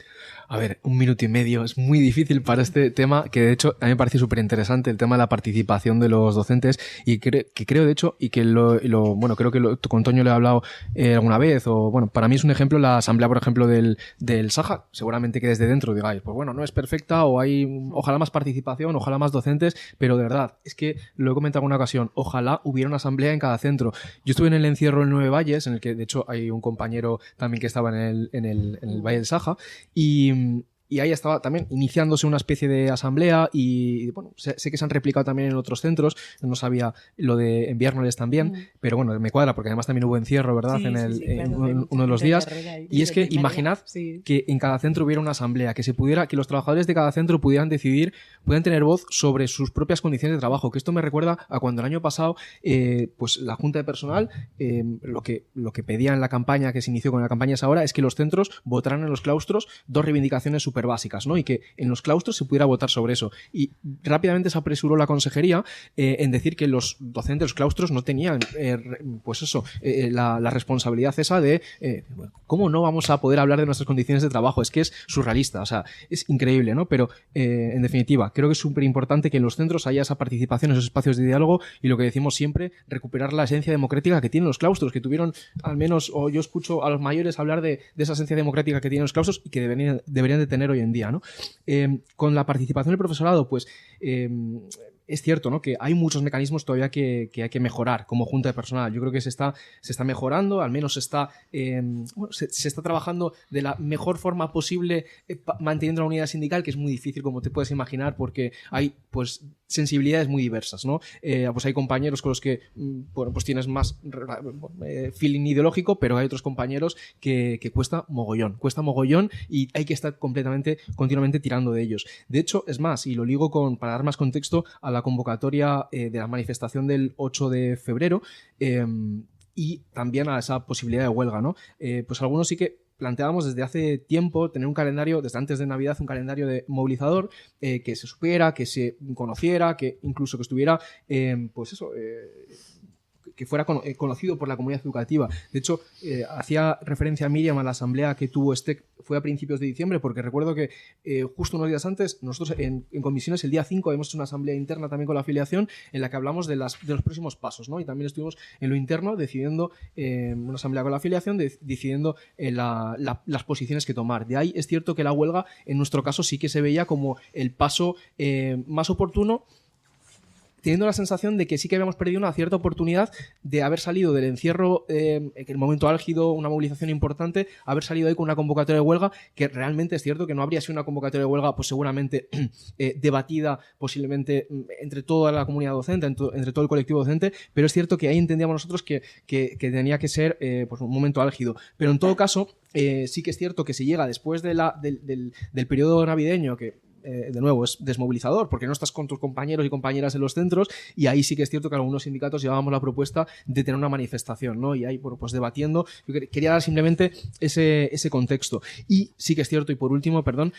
A ver, 1 minuto y medio es muy difícil para este tema, que de hecho a mí me parece súper interesante el tema de la participación de los docentes, y que creo de hecho, y que bueno, creo que con Toño le he hablado alguna vez, o bueno, para mí es un ejemplo la asamblea, por ejemplo, del Saja. Seguramente que desde dentro digáis, pues bueno, no es perfecta, o hay ojalá más participación, ojalá más docentes, pero de verdad, es que lo he comentado en una ocasión, ojalá hubiera una asamblea en cada centro. Yo estuve en el encierro en 9 Valles, en el que de hecho hay un compañero también que estaba en el Valle del Saja, y ahí estaba también iniciándose una especie de asamblea, y bueno, sé que se han replicado también en otros centros, no sabía lo de Enviárnoles también, pero bueno, me cuadra porque además también hubo encierro, ¿verdad? Sí, en uno de los días, y es que imaginad que en cada centro hubiera una asamblea, que los trabajadores de cada centro pudieran decidir, pudieran tener voz sobre sus propias condiciones de trabajo, que esto me recuerda a cuando el año pasado pues la Junta de Personal lo que pedía en la campaña que se inició con la campaña es ahora, es que los centros votaran en los claustros 2 reivindicaciones súper básicas, ¿no? Y que en los claustros se pudiera votar sobre eso. Y rápidamente se apresuró la consejería en decir que los docentes de los claustros no tenían pues eso, la responsabilidad esa de ¿cómo no vamos a poder hablar de nuestras condiciones de trabajo? Es que es surrealista, o sea, es increíble, ¿no? Pero en definitiva, creo que es súper importante que en los centros haya esa participación, esos espacios de diálogo, y lo que decimos siempre, recuperar la esencia democrática que tienen los claustros, que tuvieron al menos, o yo escucho a los mayores hablar de esa esencia democrática que tienen los claustros y que deberían de tener hoy en día, ¿no? Con la participación del profesorado, pues es cierto, ¿no?, que hay muchos mecanismos todavía que hay que mejorar como Junta de Personal. Yo creo que se está mejorando, al menos se está trabajando de la mejor forma posible, manteniendo la unidad sindical, que es muy difícil, como te puedes imaginar, porque hay pues sensibilidades muy diversas, ¿no? Pues hay compañeros con los que bueno, pues tienes más feeling ideológico, pero hay otros compañeros que cuesta mogollón, y hay que estar continuamente tirando de ellos. De hecho, es más, y lo ligo para dar más contexto a la convocatoria de la manifestación del 8 de febrero y también a esa posibilidad de huelga, ¿no? Pues algunos sí que planteábamos desde hace tiempo tener un calendario, desde antes de Navidad, un calendario de movilizador que se supiera, que se conociera, que incluso que estuviera, pues eso, que fuera conocido por la comunidad educativa. De hecho, hacía referencia a Miriam a la asamblea que tuvo fue a principios de diciembre, porque recuerdo que justo unos días antes, nosotros en comisiones, el día 5, hemos hecho una asamblea interna también con la afiliación, en la que hablamos de los próximos pasos, ¿no? Y también estuvimos en lo interno decidiendo, una asamblea con la afiliación, decidiendo las posiciones que tomar. De ahí es cierto que la huelga, en nuestro caso, sí que se veía como el paso más oportuno, teniendo la sensación de que sí que habíamos perdido una cierta oportunidad de haber salido del encierro, en el momento álgido, una movilización importante, haber salido ahí con una convocatoria de huelga, que realmente es cierto que no habría sido una convocatoria de huelga, pues seguramente debatida posiblemente entre toda la comunidad docente, entre todo el colectivo docente, pero es cierto que ahí entendíamos nosotros que tenía que ser pues un momento álgido. Pero en todo caso, sí que es cierto que si llega después del periodo navideño, que de nuevo, es desmovilizador porque no estás con tus compañeros y compañeras en los centros, y ahí sí que es cierto que algunos sindicatos llevábamos la propuesta de tener una manifestación, ¿no? Y ahí, bueno, pues debatiendo. Yo quería dar simplemente ese contexto. Y sí que es cierto, y por último, perdón,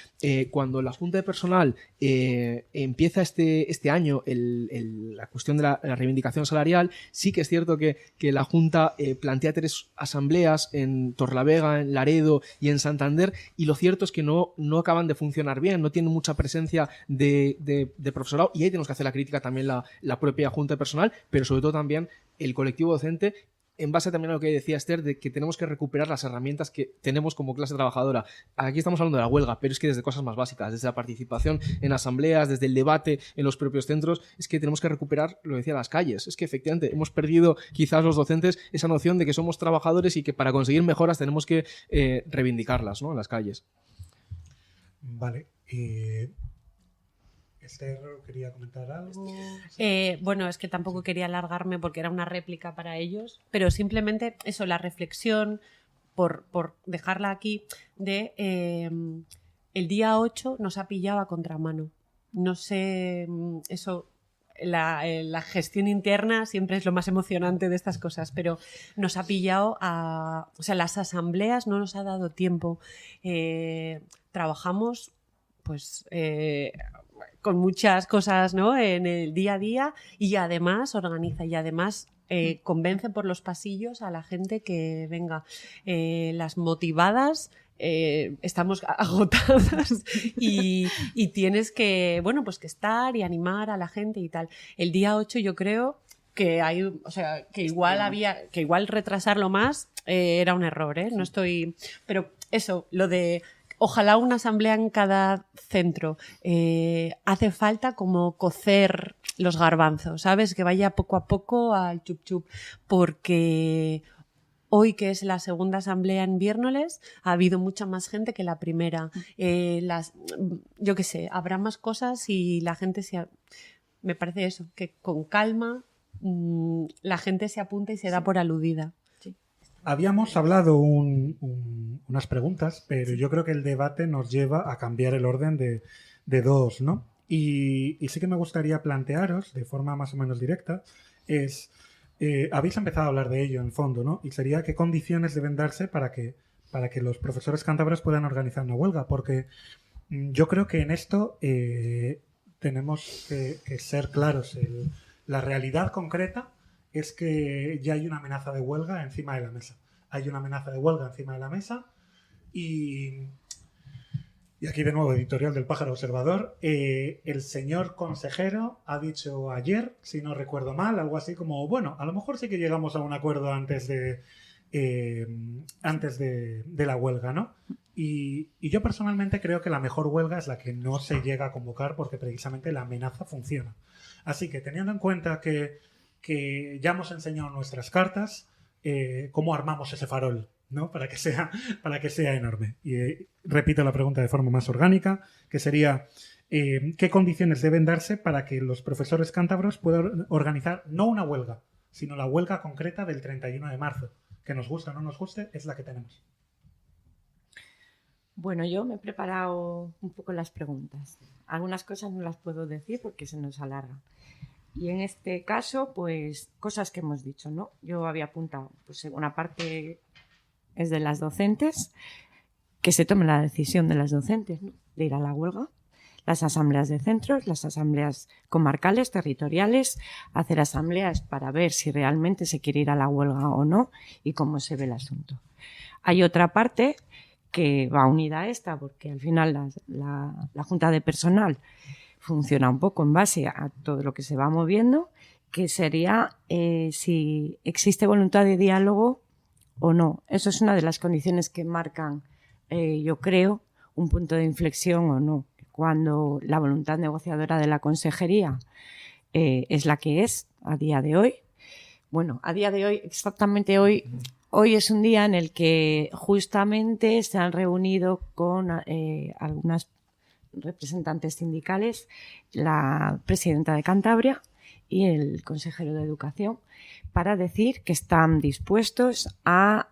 cuando la Junta de Personal empieza este año la cuestión de la reivindicación salarial, sí que es cierto que la Junta plantea 3 asambleas en Torrelavega, en Laredo y en Santander, y lo cierto es que no acaban de funcionar bien, no tienen mucha presencia de profesorado, y ahí tenemos que hacer la crítica también la propia Junta de Personal, pero sobre todo también el colectivo docente, en base también a lo que decía Esther, de que tenemos que recuperar las herramientas que tenemos como clase trabajadora. Aquí estamos hablando de la huelga, pero es que desde cosas más básicas, desde la participación en asambleas, desde el debate en los propios centros, es que tenemos que recuperar, lo decía, las calles. Es que efectivamente hemos perdido quizás los docentes esa noción de que somos trabajadores y que para conseguir mejoras tenemos que reivindicarlas, ¿no?, en las calles. Vale. Esther, ¿quería comentar algo? Bueno, es que tampoco quería alargarme porque era una réplica para ellos, pero simplemente eso, la reflexión, por dejarla aquí, de el día 8 nos ha pillado a contramano. No sé, eso... La gestión interna siempre es lo más emocionante de estas cosas, pero nos ha pillado o sea, las asambleas no nos ha dado tiempo. Trabajamos, pues... con muchas cosas, ¿no?, en el día a día, y además organiza y además convence por los pasillos a la gente que venga. Las motivadas estamos agotadas y tienes que, bueno, pues que estar y animar a la gente y tal. El día 8 yo creo que hay, o sea, que igual retrasarlo más era un error, ¿eh? No estoy, pero eso, lo de ojalá una asamblea en cada centro. Hace falta como cocer los garbanzos, ¿sabes? Que vaya poco a poco al chup chup, porque hoy, que es la segunda asamblea en Viérnoles, ha habido mucha más gente que la primera. Yo qué sé, habrá más cosas y la gente me parece eso, que con calma la gente se apunta y se da por aludida. Habíamos hablado unas preguntas, pero yo creo que el debate nos lleva a cambiar el orden de 2, ¿no? Y sí que me gustaría plantearos, de forma más o menos directa, habéis empezado a hablar de ello en fondo, ¿no? Y sería qué condiciones deben darse para que los profesores cántabros puedan organizar una huelga, porque yo creo que en esto tenemos que ser claros. La realidad concreta es que ya hay una amenaza de huelga encima de la mesa. Hay una amenaza de huelga encima de la mesa y aquí de nuevo, editorial del Pájaro Observador, el señor consejero ha dicho ayer, si no recuerdo mal, algo así como, bueno, a lo mejor sí que llegamos a un acuerdo antes de la huelga, ¿no? Y yo personalmente creo que la mejor huelga es la que no se llega a convocar porque precisamente la amenaza funciona. Así que teniendo en cuenta que ya hemos enseñado nuestras cartas, cómo armamos ese farol, ¿no? Para que sea enorme. Y repito la pregunta de forma más orgánica, que sería ¿qué condiciones deben darse para que los profesores cántabros puedan organizar no una huelga, sino la huelga concreta del 31 de marzo? Que nos guste o no nos guste, es la que tenemos. Bueno, yo me he preparado un poco las preguntas. Algunas cosas no las puedo decir porque se nos alarga. Y en este caso, pues, cosas que hemos dicho, ¿no? Yo había apuntado, pues, una parte es de las docentes, que se tome la decisión de las docentes, ¿no?, de ir a la huelga, las asambleas de centros, las asambleas comarcales, territoriales, hacer asambleas para ver si realmente se quiere ir a la huelga o no y cómo se ve el asunto. Hay otra parte que va unida a esta, porque al final la Junta de Personal funciona un poco en base a todo lo que se va moviendo, que sería si existe voluntad de diálogo o no. Eso es una de las condiciones que marcan, yo creo, un punto de inflexión o no. Cuando la voluntad negociadora de la consejería es la que es a día de hoy. Bueno, a día de hoy, exactamente hoy es un día en el que justamente se han reunido con algunas representantes sindicales, la presidenta de Cantabria y el consejero de Educación, para decir que están dispuestos a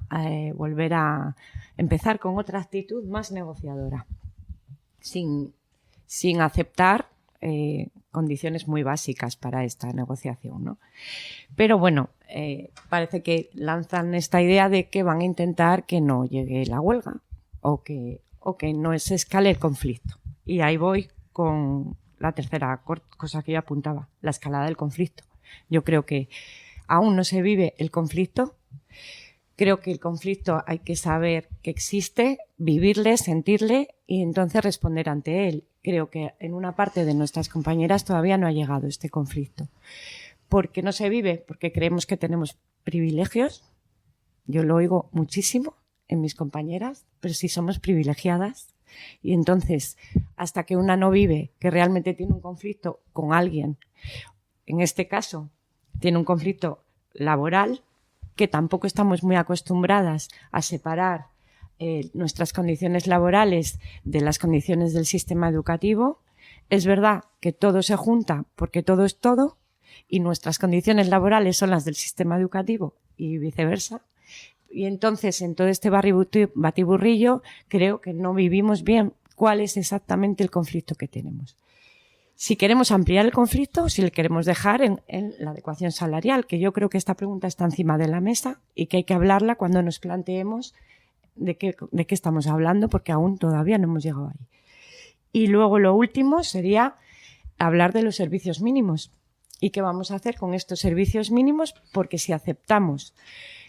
volver a empezar con otra actitud más negociadora, sin sin aceptar condiciones muy básicas para esta negociación, ¿no? Pero bueno, parece que lanzan esta idea de que van a intentar que no llegue la huelga o que no se escale el conflicto. Y ahí voy con la tercera cosa que yo apuntaba, la escalada del conflicto. Yo creo que aún no se vive el conflicto. Creo que el conflicto hay que saber que existe, vivirle, sentirle y entonces responder ante él. Creo que en una parte de nuestras compañeras todavía no ha llegado este conflicto. ¿Por qué no se vive? Porque creemos que tenemos privilegios. Yo lo oigo muchísimo en mis compañeras, pero sí somos privilegiadas. Y entonces, hasta que una no vive que realmente tiene un conflicto con alguien, en este caso, tiene un conflicto laboral, que tampoco estamos muy acostumbradas a separar nuestras condiciones laborales de las condiciones del sistema educativo. Es verdad que todo se junta porque todo es todo y nuestras condiciones laborales son las del sistema educativo y viceversa. Y entonces, en todo este batiburrillo, creo que no vivimos bien cuál es exactamente el conflicto que tenemos. Si queremos ampliar el conflicto o si le queremos dejar en la adecuación salarial, que yo creo que esta pregunta está encima de la mesa y que hay que hablarla cuando nos planteemos de qué estamos hablando, porque aún todavía no hemos llegado ahí. Y luego lo último sería hablar de los servicios mínimos y qué vamos a hacer con estos servicios mínimos, porque si aceptamos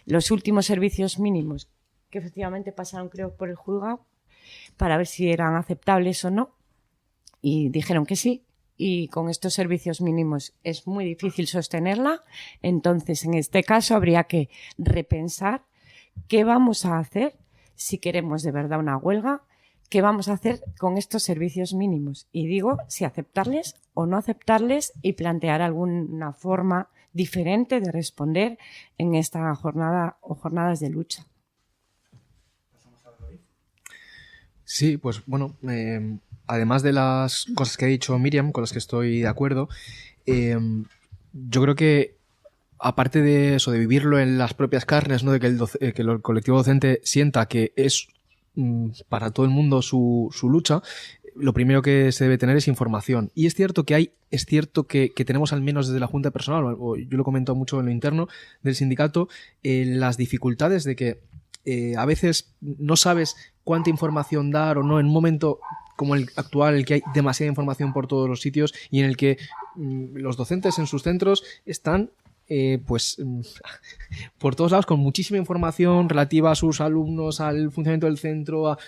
los últimos servicios mínimos que efectivamente pasaron, creo, por el juzgado para ver si eran aceptables o no, y dijeron que sí, y con estos servicios mínimos es muy difícil sostenerla, entonces en este caso habría que repensar qué vamos a hacer si queremos de verdad una huelga, qué vamos a hacer con estos servicios mínimos. Y digo, si aceptarles o no aceptarles y plantear alguna forma diferente de responder en esta jornada o jornadas de lucha. Sí, pues bueno, además de las cosas que ha dicho Miriam, con las que estoy de acuerdo, yo creo que aparte de eso, de vivirlo en las propias carnes, ¿no? De que el colectivo docente sienta que es para todo el mundo su lucha, lo primero que se debe tener es información. Y es cierto que tenemos, al menos desde la Junta de Personal, o yo lo he comentado mucho en lo interno del sindicato, las dificultades de que a veces no sabes cuánta información dar o no en un momento como el actual, en el que hay demasiada información por todos los sitios y en el que los docentes en sus centros están por todos lados con muchísima información relativa a sus alumnos, al funcionamiento del centro,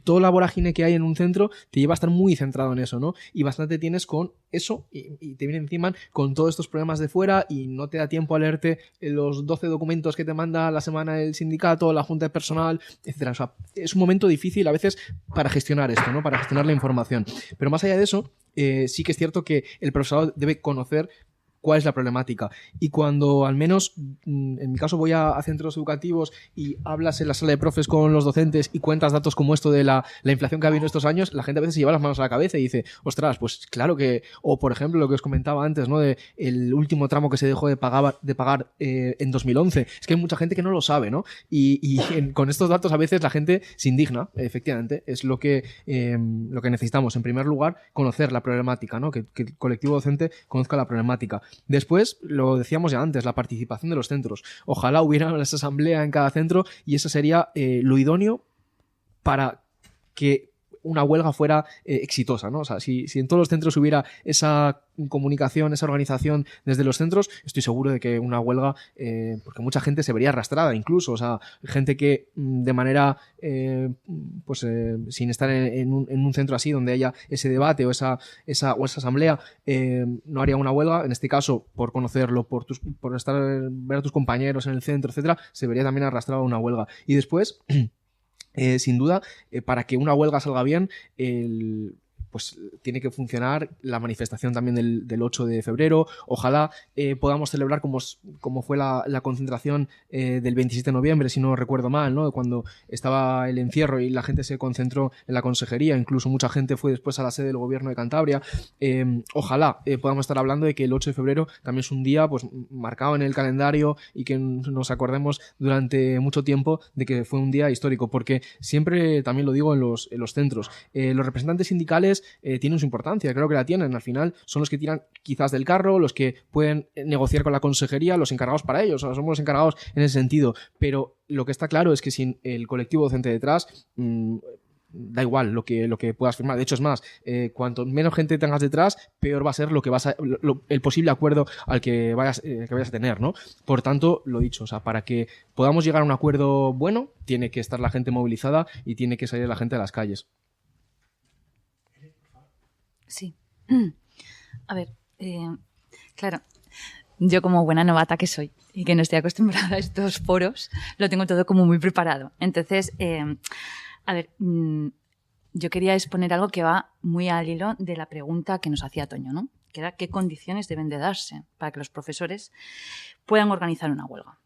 toda la vorágine que hay en un centro te lleva a estar muy centrado en eso, ¿no? Y bastante tienes con eso y te viene encima con todos estos problemas de fuera y no te da tiempo a leerte los 12 documentos que te manda la semana el sindicato, la junta de personal, etcétera. O sea, es un momento difícil a veces para gestionar esto, ¿no? Para gestionar la información. Pero más allá de eso, sí que es cierto que el profesorado debe conocer cuál es la problemática. Y cuando, al menos, en mi caso, voy a centros educativos y hablas en la sala de profes con los docentes y cuentas datos como esto de la inflación que ha habido estos años, la gente a veces se lleva las manos a la cabeza y dice, ostras, pues claro que... O, por ejemplo, lo que os comentaba antes, ¿no? De el último tramo que se dejó de pagar en 2011. Es que hay mucha gente que no lo sabe, ¿no? Con estos datos a veces la gente se indigna, efectivamente. Es lo que necesitamos. En primer lugar, conocer la problemática, ¿no? Que el colectivo docente conozca la problemática. Después, lo decíamos ya antes, la participación de los centros. Ojalá hubiera una asamblea en cada centro y eso sería lo idóneo para que una huelga fuera exitosa, ¿no? O sea, si en todos los centros hubiera esa comunicación, esa organización desde los centros, estoy seguro de que una huelga, porque mucha gente se vería arrastrada incluso, o sea, gente que de manera, sin estar en un centro así donde haya ese debate o esa asamblea, no haría una huelga, en este caso, por conocerlo, por ver a tus compañeros en el centro, etcétera, se vería también arrastrado a una huelga. Y después... sin duda, para que una huelga salga bien, pues tiene que funcionar la manifestación también del 8 de febrero. Ojalá podamos celebrar como fue la concentración del 27 de noviembre, si no recuerdo mal, ¿no? Cuando estaba el encierro y la gente se concentró en la consejería, incluso mucha gente fue después a la sede del gobierno de Cantabria. Ojalá podamos estar hablando de que el 8 de febrero también es un día pues marcado en el calendario y que nos acordemos durante mucho tiempo de que fue un día histórico, porque siempre, también lo digo en los centros, los representantes sindicales tienen su importancia, creo que la tienen. Al final son los que tiran quizás del carro, los que pueden negociar con la consejería, los encargados para ellos, o sea, somos los encargados en ese sentido. Pero lo que está claro es que sin el colectivo docente detrás, da igual lo que puedas firmar. De hecho, es más, cuanto menos gente tengas detrás, peor va a ser el posible acuerdo al que vayas a tener, ¿no? Por tanto, lo dicho, o sea, para que podamos llegar a un acuerdo bueno, tiene que estar la gente movilizada y tiene que salir la gente a las calles. Sí. A ver, claro, yo como buena novata que soy y que no estoy acostumbrada a estos foros, lo tengo todo como muy preparado. Entonces, a ver, yo quería exponer algo que va muy al hilo de la pregunta que nos hacía Toño, ¿no? Que era qué condiciones deben de darse para que los profesores puedan organizar una huelga.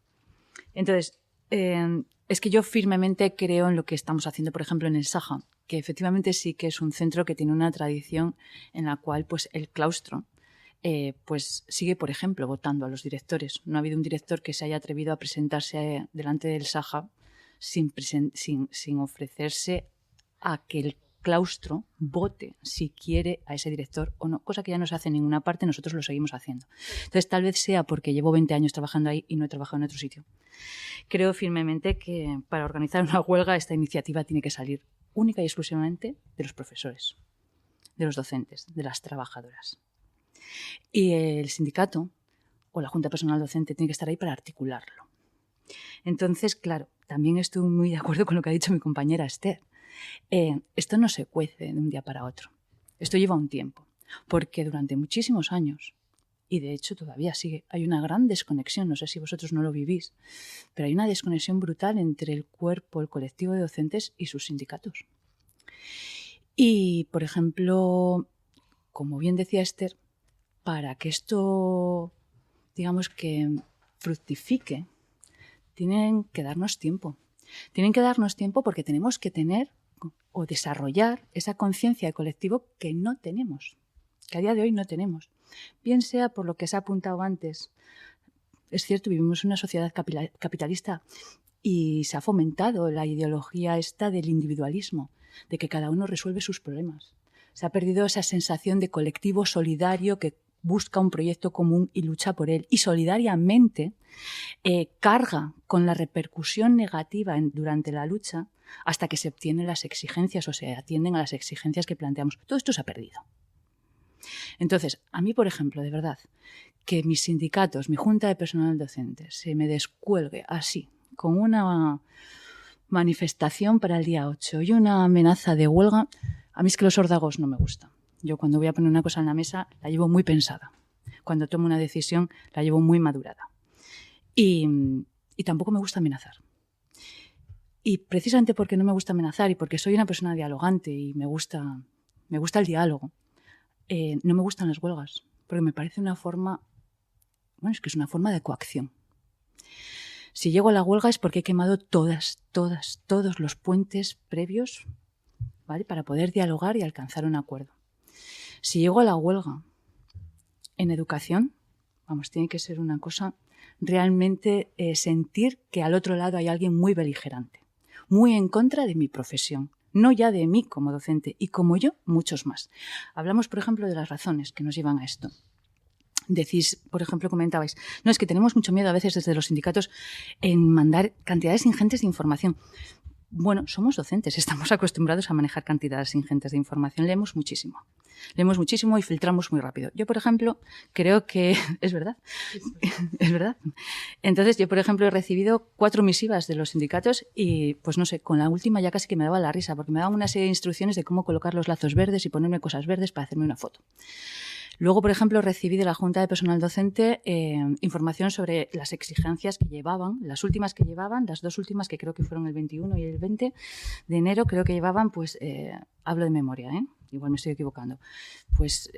Entonces, es que yo firmemente creo en lo que estamos haciendo, por ejemplo, en el Saja, que efectivamente sí que es un centro que tiene una tradición en la cual pues, el claustro pues sigue, por ejemplo, votando a los directores. No ha habido un director que se haya atrevido a presentarse delante del Saja sin ofrecerse a que el claustro vote si quiere a ese director o no, cosa que ya no se hace en ninguna parte, nosotros lo seguimos haciendo. Entonces, tal vez sea porque llevo 20 años trabajando ahí y no he trabajado en otro sitio. Creo firmemente que para organizar una huelga esta iniciativa tiene que salir única y exclusivamente de los profesores, de los docentes, de las trabajadoras. Y el sindicato o la Junta Personal Docente tiene que estar ahí para articularlo. Entonces, claro, también estoy muy de acuerdo con lo que ha dicho mi compañera Esther. Esto no se cuece de un día para otro. Esto lleva un tiempo, porque durante muchísimos años, y de hecho todavía sigue, hay una gran desconexión, no sé si vosotros no lo vivís, pero hay una desconexión brutal entre el cuerpo, el colectivo de docentes y sus sindicatos. Y, por ejemplo, como bien decía Esther, para que esto, digamos que fructifique, tienen que darnos tiempo. Tienen que darnos tiempo porque tenemos que tener o desarrollar esa conciencia de colectivo que no tenemos, que a día de hoy no tenemos. Bien sea por lo que se ha apuntado antes. Es cierto, vivimos en una sociedad capitalista y se ha fomentado la ideología esta del individualismo, de que cada uno resuelve sus problemas. Se ha perdido esa sensación de colectivo solidario que busca un proyecto común y lucha por él. Y solidariamente carga con la repercusión negativa durante la lucha hasta que se obtienen las exigencias o se atienden a las exigencias que planteamos. Todo esto se ha perdido. Entonces, a mí, por ejemplo, de verdad, que mis sindicatos, mi junta de personal docente, se me descuelgue así, con una manifestación para el día 8 y una amenaza de huelga, a mí es que los órdagos no me gustan. Yo cuando voy a poner una cosa en la mesa la llevo muy pensada. Cuando tomo una decisión la llevo muy madurada. Y tampoco me gusta amenazar. Y precisamente porque no me gusta amenazar y porque soy una persona dialogante y me gusta el diálogo, no me gustan las huelgas. Porque me parece una forma, bueno, es que es una forma de coacción. Si llego a la huelga es porque he quemado todos los puentes previos, ¿vale?, para poder dialogar y alcanzar un acuerdo. Si llego a la huelga en educación, vamos, tiene que ser una cosa realmente sentir que al otro lado hay alguien muy beligerante, muy en contra de mi profesión, no ya de mí como docente y como yo, muchos más. Hablamos, por ejemplo, de las razones que nos llevan a esto. Decís, por ejemplo, comentabais, no, es que tenemos mucho miedo a veces desde los sindicatos en mandar cantidades ingentes de información. Bueno, somos docentes, estamos acostumbrados a manejar cantidades ingentes de información, leemos muchísimo y filtramos muy rápido. Yo, por ejemplo, creo que es verdad, es verdad. Entonces, yo, por ejemplo, he recibido 4 misivas de los sindicatos y, pues no sé, con la última ya casi que me daba la risa, porque me daban una serie de instrucciones de cómo colocar los lazos verdes y ponerme cosas verdes para hacerme una foto. Luego, por ejemplo, recibí de la Junta de Personal Docente información sobre las exigencias que llevaban, las últimas que llevaban, las 2 últimas que creo que fueron el 21 y el 20 de enero, creo que llevaban, pues, hablo de memoria, igual me estoy equivocando, pues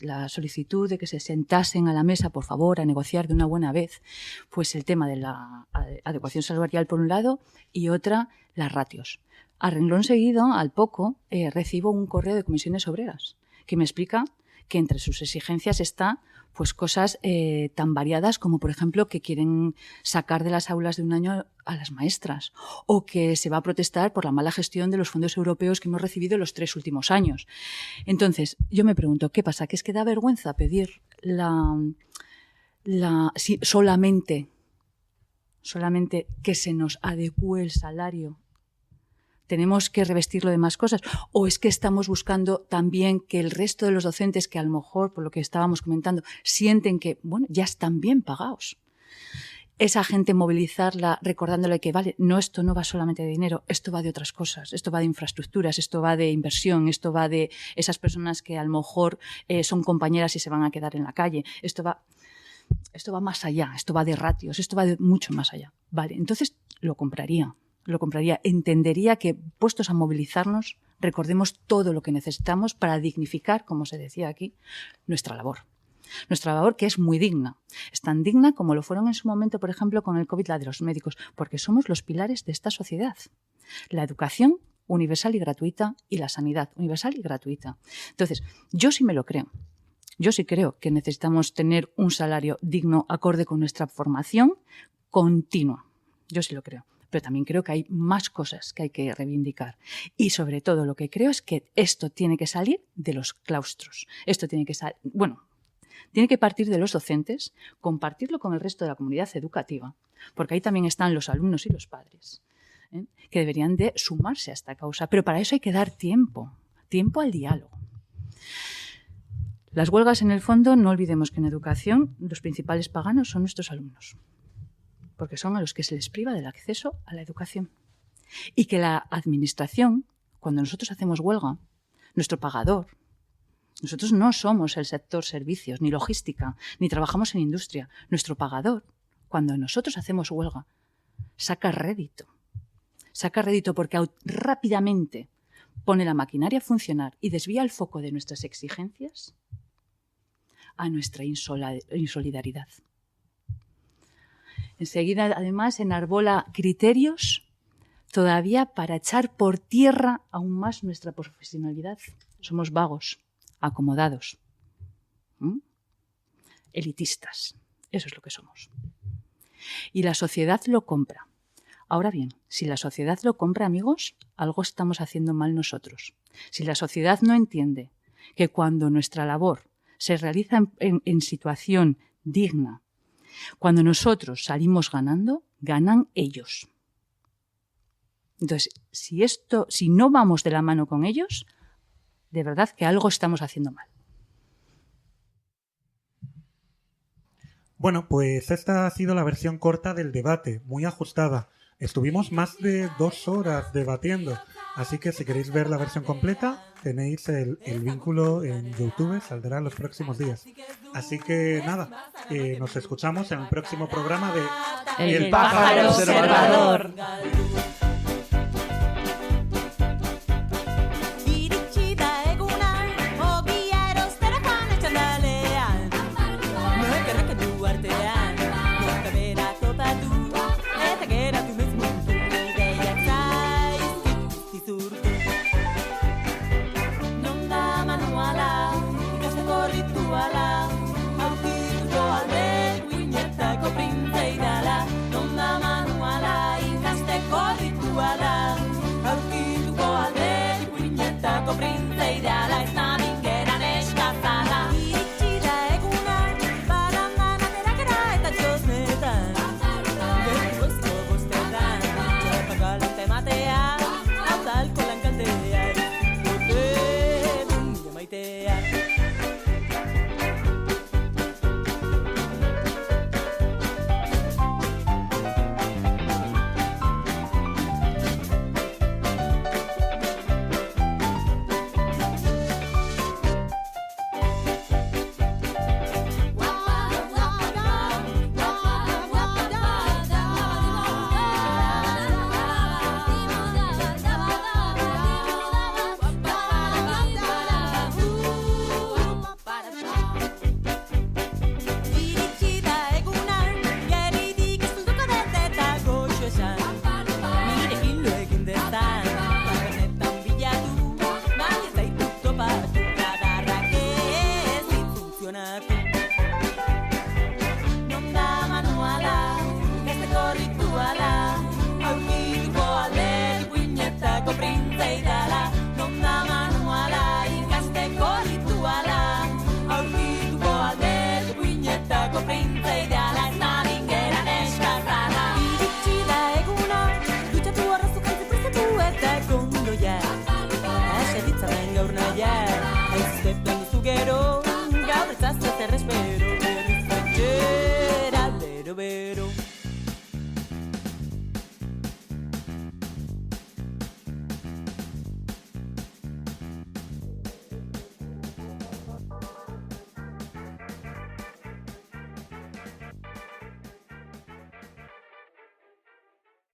la solicitud de que se sentasen a la mesa, por favor, a negociar de una buena vez, pues el tema de la adecuación salarial por un lado y otra, las ratios. A renglón seguido, al poco, recibo un correo de Comisiones Obreras que me explica que entre sus exigencias está pues cosas tan variadas como, por ejemplo, que quieren sacar de las aulas de un año a las maestras, o que se va a protestar por la mala gestión de los fondos europeos que hemos recibido los 3 últimos años. Entonces, yo me pregunto, ¿qué pasa? ¿Que es que da vergüenza pedir solamente que se nos adecúe el salario? ¿Tenemos que revestirlo de más cosas? ¿O es que estamos buscando también que el resto de los docentes, que a lo mejor, por lo que estábamos comentando, sienten que, bueno, ya están bien pagados? Esa gente movilizarla recordándole que, vale, no, esto no va solamente de dinero, esto va de otras cosas, esto va de infraestructuras, esto va de inversión, esto va de esas personas que a lo mejor son compañeras y se van a quedar en la calle, esto va más allá, esto va de ratios, esto va de mucho más allá. Vale, entonces lo compraría, entendería que, puestos a movilizarnos, recordemos todo lo que necesitamos para dignificar, como se decía aquí, nuestra labor. Nuestra labor, que es muy digna. Es tan digna como lo fueron en su momento, por ejemplo, con el COVID, la de los médicos, porque somos los pilares de esta sociedad. La educación universal y gratuita y la sanidad universal y gratuita. Entonces, yo sí me lo creo. Yo sí creo que necesitamos tener un salario digno acorde con nuestra formación continua. Yo sí lo creo. Pero también creo que hay más cosas que hay que reivindicar. Y sobre todo lo que creo es que esto tiene que salir de los claustros. Esto tiene que tiene que partir de los docentes, compartirlo con el resto de la comunidad educativa, porque ahí también están los alumnos y los padres, que deberían de sumarse a esta causa. Pero para eso hay que dar tiempo al diálogo. Las huelgas, en el fondo, no olvidemos que en educación los principales paganos son nuestros alumnos, porque son a los que se les priva del acceso a la educación. Y que la administración, cuando nosotros hacemos huelga, nuestro pagador, nosotros no somos el sector servicios, ni logística, ni trabajamos en industria. Nuestro pagador, cuando nosotros hacemos huelga, saca rédito. Saca rédito porque rápidamente pone la maquinaria a funcionar y desvía el foco de nuestras exigencias a nuestra insolidaridad. Enseguida, además, enarbola criterios todavía para echar por tierra aún más nuestra profesionalidad. Somos vagos, acomodados, elitistas. Eso es lo que somos. Y la sociedad lo compra. Ahora bien, si la sociedad lo compra, amigos, algo estamos haciendo mal nosotros. Si la sociedad no entiende que cuando nuestra labor se realiza en situación digna, cuando nosotros salimos ganando, ganan ellos. Entonces, si no vamos de la mano con ellos, de verdad que algo estamos haciendo mal. Bueno, pues esta ha sido la versión corta del debate, muy ajustada. Estuvimos más de 2 horas debatiendo, así que si queréis ver la versión completa, tenéis el vínculo en YouTube, saldrá en los próximos días. Así que nada, nos escuchamos en el próximo programa de El Pájaro Observador. pero